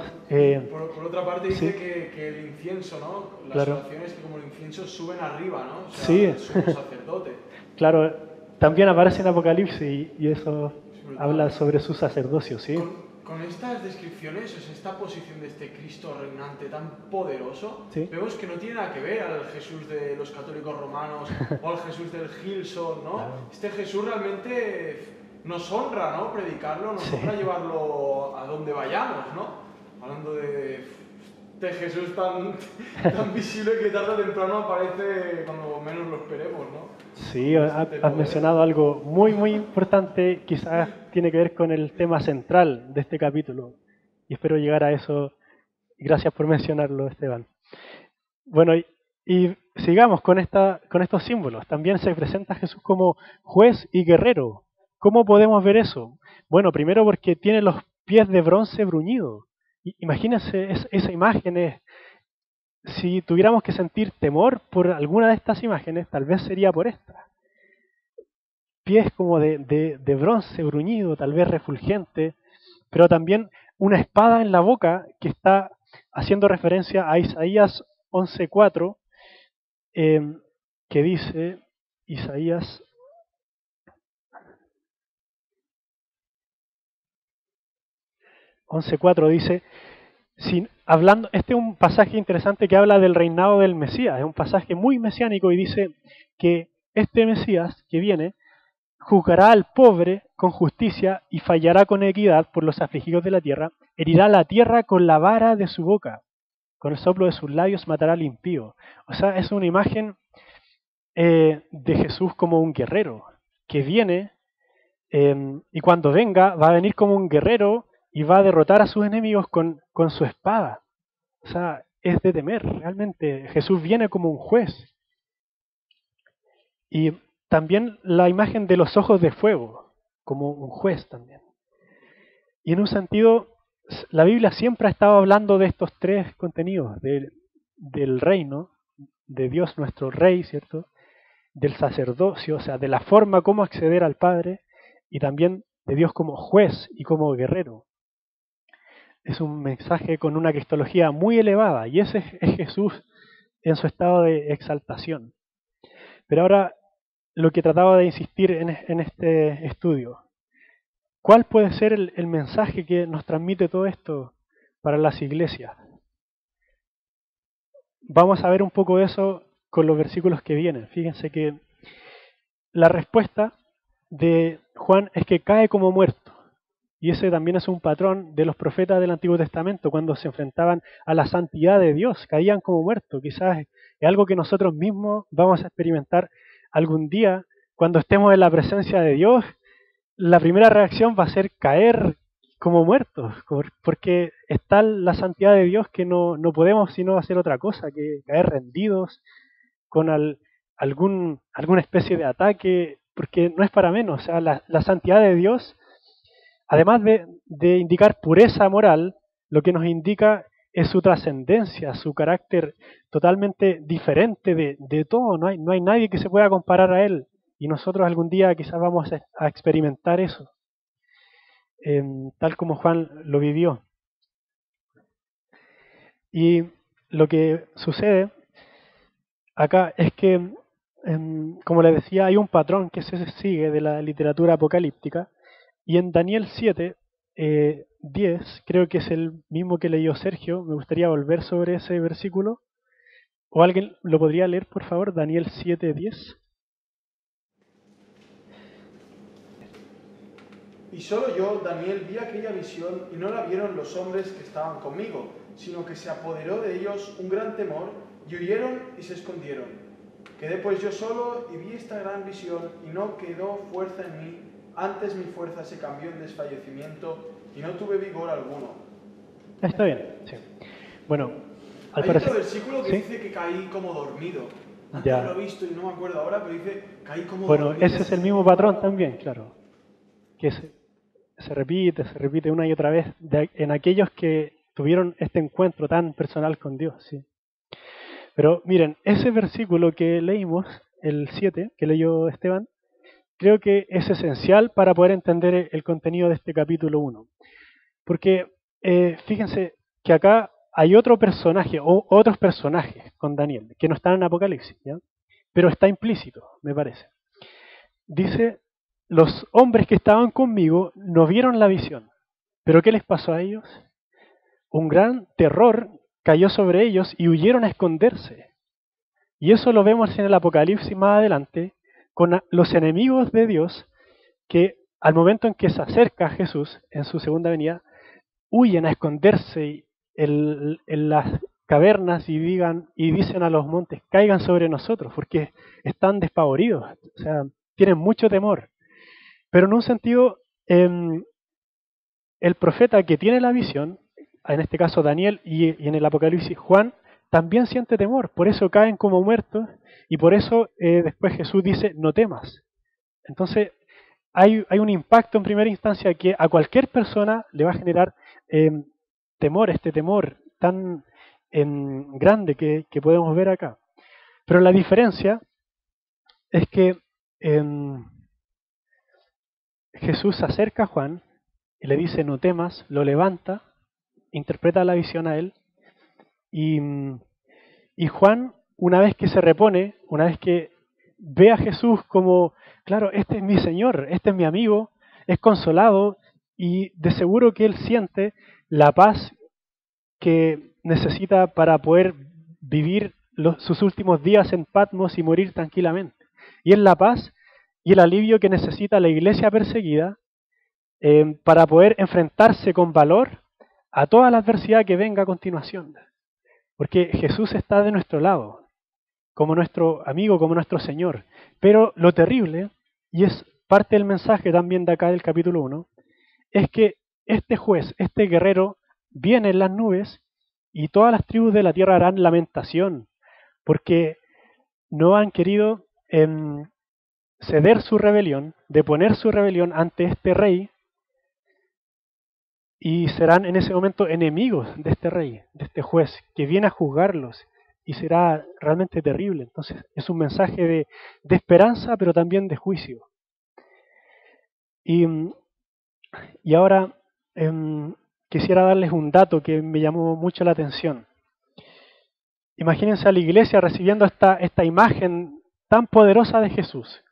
por otra parte dice sí. que el incienso, ¿no? Las Claro. oraciones que como el incienso suben arriba, ¿no? O sea, Sí. el sumo sacerdote. Claro, también aparece en Apocalipsis y eso habla sobre su sacerdocio, ¿sí? Con estas descripciones, o sea, esta posición de este Cristo reinante tan poderoso, Sí. vemos que no tiene nada que ver al Jesús de los católicos romanos o al Jesús del Hillsong, ¿no? Claro. Este Jesús realmente nos honra, ¿no? Predicarlo, nos Sí. honra llevarlo a donde vayamos, ¿no? Hablando de de Jesús tan visible que tarde o temprano aparece cuando menos lo esperemos, ¿no? Sí, has mencionado algo muy, muy importante, quizás tiene que ver con el tema central de este capítulo. Y espero llegar a eso. Gracias por mencionarlo, Esteban. Bueno, y sigamos con estos símbolos. También se presenta a Jesús como juez y guerrero. ¿Cómo podemos ver eso? Bueno, primero porque tiene los pies de bronce bruñido. Imagínense esa imagen. Si tuviéramos que sentir temor por alguna de estas imágenes, tal vez sería por esta. Pies como de bronce bruñido, tal vez refulgente, pero también una espada en la boca que está haciendo referencia a Isaías 11:4, que dice, Isaías 11:4 dice, este es un pasaje interesante que habla del reinado del Mesías, es un pasaje muy mesiánico y dice que este Mesías que viene juzgará al pobre con justicia y fallará con equidad por los afligidos de la tierra, herirá la tierra con la vara de su boca, con el soplo de sus labios matará al impío. O sea, es una imagen de Jesús como un guerrero que viene y cuando venga va a venir como un guerrero y va a derrotar a sus enemigos con su espada. O sea, es de temer, realmente. Jesús viene como un juez. Y también la imagen de los ojos de fuego, como un juez también. Y en un sentido, la Biblia siempre ha estado hablando de estos tres contenidos, del reino, de Dios nuestro Rey, ¿cierto? Del sacerdocio, o sea, de la forma como acceder al Padre, y también de Dios como juez y como guerrero. Es un mensaje con una cristología muy elevada, y ese es Jesús en su estado de exaltación. Pero ahora, lo que trataba de insistir en este estudio, ¿cuál puede ser el mensaje que nos transmite todo esto para las iglesias? Vamos a ver un poco de eso con los versículos que vienen. Fíjense que la respuesta de Juan es que cae como muerto. Y ese también es un patrón de los profetas del Antiguo Testamento cuando se enfrentaban a la santidad de Dios, caían como muertos. Quizás es algo que nosotros mismos vamos a experimentar algún día cuando estemos en la presencia de Dios. La primera reacción va a ser caer como muertos, porque es tal la santidad de Dios que no podemos sino hacer otra cosa que caer rendidos con alguna especie de ataque, porque no es para menos. O sea, la santidad de Dios, además de indicar pureza moral, lo que nos indica es su trascendencia, su carácter totalmente diferente de todo. No hay nadie que se pueda comparar a Él. Y nosotros algún día quizás vamos a experimentar eso, tal como Juan lo vivió. Y lo que sucede acá es que, como les decía, hay un patrón que se sigue de la literatura apocalíptica, y en Daniel 7, 10, creo que es el mismo que leyó Sergio, me gustaría volver sobre ese versículo, o alguien lo podría leer, por favor, Daniel 7, 10. Y solo yo, Daniel, vi aquella visión y no la vieron los hombres que estaban conmigo, sino que se apoderó de ellos un gran temor y huyeron y se escondieron. Quedé pues yo solo y vi esta gran visión y no quedó fuerza en mí, antes mi fuerza se cambió en desfallecimiento y no tuve vigor alguno. Está bien, sí. Bueno, al hay parecer, otro versículo que ¿sí? dice que caí como dormido. Antes Ya. lo he visto y no me acuerdo ahora, pero dice caí como Bueno, dormido. ese es el mismo patrón también, claro, que se repite una y otra vez en aquellos que tuvieron este encuentro tan personal con Dios, sí. Pero miren, ese versículo que leímos, el 7, que leyó Esteban, creo que es esencial para poder entender el contenido de este capítulo 1. Porque fíjense que acá hay otro personaje, o otros personajes con Daniel, que no están en Apocalipsis, ¿ya? Pero está implícito, me parece. Dice, los hombres que estaban conmigo no vieron la visión. ¿Pero qué les pasó a ellos? Un gran terror cayó sobre ellos y huyeron a esconderse. Y eso lo vemos en el Apocalipsis más adelante, con los enemigos de Dios, que al momento en que se acerca a Jesús en su segunda venida, huyen a esconderse en las cavernas y dicen a los montes, caigan sobre nosotros, porque están despavoridos, o sea, tienen mucho temor. Pero en un sentido, el profeta que tiene la visión, en este caso Daniel y en el Apocalipsis Juan, también siente temor, por eso caen como muertos y por eso después Jesús dice, no temas. Entonces, hay un impacto en primera instancia que a cualquier persona le va a generar temor, este temor tan grande que podemos ver acá. Pero la diferencia es que Jesús se acerca a Juan y le dice, no temas, lo levanta, interpreta la visión a él, y Juan, una vez que se repone, una vez que ve a Jesús como, claro, este es mi Señor, este es mi amigo, es consolado, y de seguro que él siente la paz que necesita para poder vivir sus últimos días en Patmos y morir tranquilamente. Y es la paz y el alivio que necesita la iglesia perseguida para poder enfrentarse con valor a toda la adversidad que venga a continuación. Porque Jesús está de nuestro lado, como nuestro amigo, como nuestro Señor. Pero lo terrible, y es parte del mensaje también de acá del capítulo 1, es que este juez, este guerrero, viene en las nubes y todas las tribus de la tierra harán lamentación, porque no han querido ceder su rebelión, deponer su rebelión ante este rey, y serán en ese momento enemigos de este rey, de este juez, que viene a juzgarlos, y será realmente terrible. Entonces es un mensaje de esperanza, pero también de juicio. Y ahora quisiera darles un dato que me llamó mucho la atención. Imagínense a la iglesia recibiendo esta imagen tan poderosa de Jesús,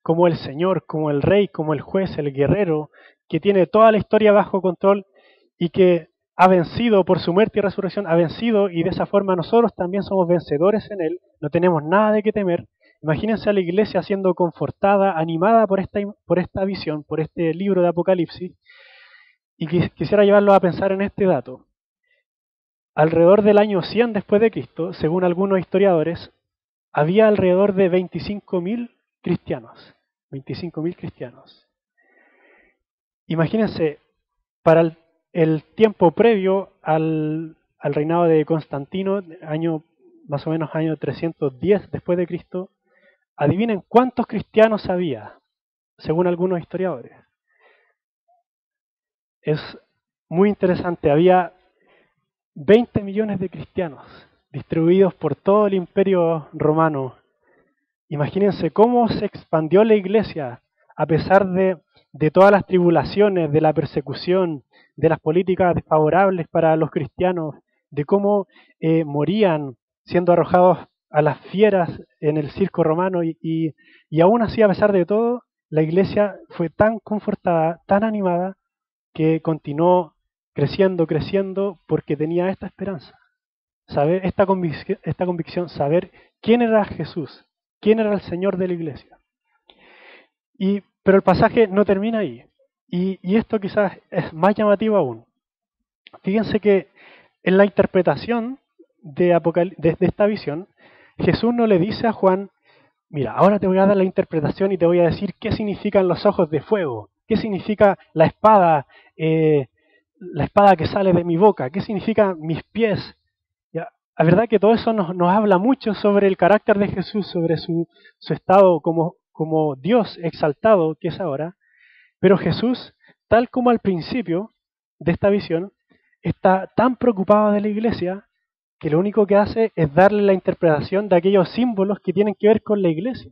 como el Señor, como el Rey, como el juez, el guerrero, que tiene toda la historia bajo control y que ha vencido por su muerte y resurrección, ha vencido, y de esa forma nosotros también somos vencedores en Él, no tenemos nada de qué temer. Imagínense a la iglesia siendo confortada, animada por esta visión, por este libro de Apocalipsis, y quisiera llevarlo a pensar en este dato. Alrededor del año 100 después de Cristo, según algunos historiadores, había alrededor de 25.000 cristianos. 25.000 cristianos. Imagínense, para el tiempo previo al reinado de Constantino, más o menos año 310 después de Cristo, adivinen cuántos cristianos había, según algunos historiadores. Es muy interesante, había 20 millones de cristianos distribuidos por todo el imperio romano. Imagínense cómo se expandió la iglesia a pesar de todas las tribulaciones, de la persecución, de las políticas desfavorables para los cristianos, de cómo morían siendo arrojados a las fieras en el circo romano, y aún así, a pesar de todo, la iglesia fue tan confortada, tan animada, que continuó creciendo porque tenía esta esperanza, saber esta convicción, saber quién era Jesús, quién era el Señor de la iglesia. Pero el pasaje no termina ahí, y esto quizás es más llamativo aún. Fíjense que en la interpretación de esta visión, Jesús no le dice a Juan, mira, ahora te voy a dar la interpretación y te voy a decir qué significan los ojos de fuego, qué significa la espada que sale de mi boca, qué significan mis pies. ¿Ya? La verdad que todo eso nos habla mucho sobre el carácter de Jesús, sobre su estado como Dios exaltado que es ahora. Pero Jesús, tal como al principio de esta visión, está tan preocupado de la iglesia que lo único que hace es darle la interpretación de aquellos símbolos que tienen que ver con la iglesia.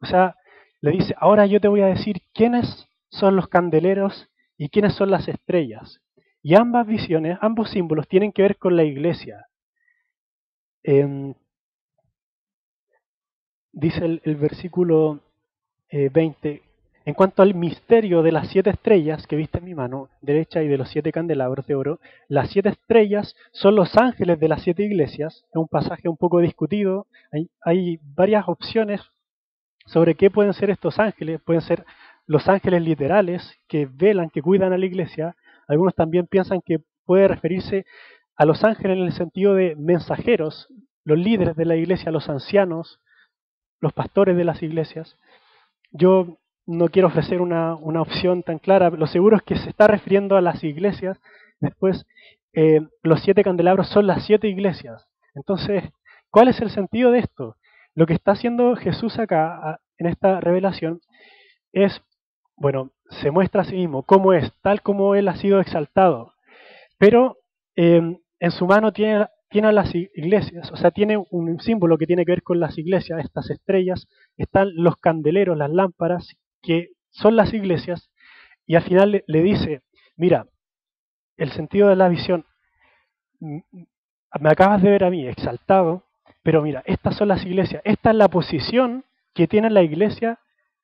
O sea, le dice, ahora yo te voy a decir quiénes son los candeleros y quiénes son las estrellas. Y ambas visiones, ambos símbolos tienen que ver con la iglesia. Dice el versículo 20, en cuanto al misterio de las 7 estrellas que viste en mi mano derecha y de los 7 candelabros de oro, las 7 estrellas son los ángeles de las 7 iglesias. Es un pasaje un poco discutido. Hay varias opciones sobre qué pueden ser estos ángeles. Pueden ser los ángeles literales que velan, que cuidan a la iglesia. Algunos también piensan que puede referirse a los ángeles en el sentido de mensajeros, los líderes de la iglesia, los ancianos, los pastores de las iglesias. Yo no quiero ofrecer una opción tan clara, lo seguro es que se está refiriendo a las iglesias. Después, los 7 candelabros son las 7 iglesias. Entonces, ¿cuál es el sentido de esto? Lo que está haciendo Jesús acá, en esta revelación, es, bueno, se muestra a sí mismo cómo es, tal como Él ha sido exaltado. Pero en su mano tiene a las iglesias, o sea, tiene un símbolo que tiene que ver con las iglesias, estas estrellas, están los candeleros, las lámparas, que son las iglesias, y al final le dice, mira, el sentido de la visión, me acabas de ver a mí exaltado, pero mira, estas son las iglesias, esta es la posición que tiene la iglesia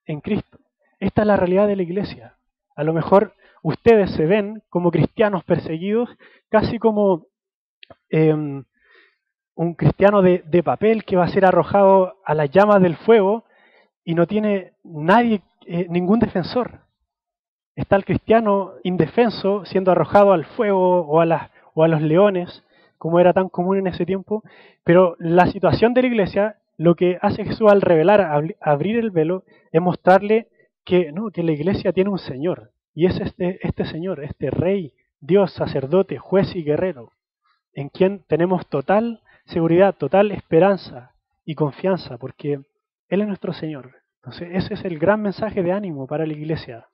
en Cristo, esta es la realidad de la iglesia. A lo mejor ustedes se ven como cristianos perseguidos, casi como un cristiano de papel que va a ser arrojado a las llamas del fuego y no tiene nadie, ningún defensor. Está el cristiano indefenso siendo arrojado al fuego o a los leones, como era tan común en ese tiempo. Pero la situación de la iglesia, lo que hace Jesús al revelar, abrir el velo, es mostrarle que la iglesia tiene un Señor. Y es este Señor, este Rey, Dios, sacerdote, juez y guerrero, en quien tenemos total seguridad, total esperanza y confianza, porque Él es nuestro Señor. Entonces ese es el gran mensaje de ánimo para la iglesia.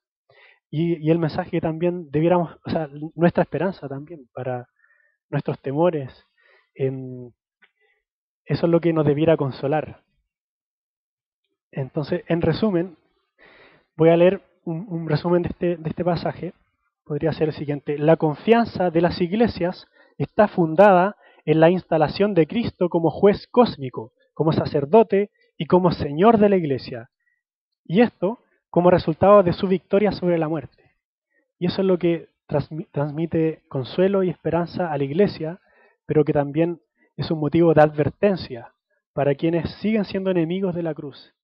Y el mensaje que también debiéramos, o sea, nuestra esperanza también para nuestros temores. Eso es lo que nos debiera consolar. Entonces, en resumen, voy a leer un resumen de este pasaje. Podría ser el siguiente. La confianza de las iglesias está fundada en la instalación de Cristo como juez cósmico, como sacerdote y como Señor de la iglesia. Y esto como resultado de su victoria sobre la muerte. Y eso es lo que transmite consuelo y esperanza a la iglesia, pero que también es un motivo de advertencia para quienes siguen siendo enemigos de la cruz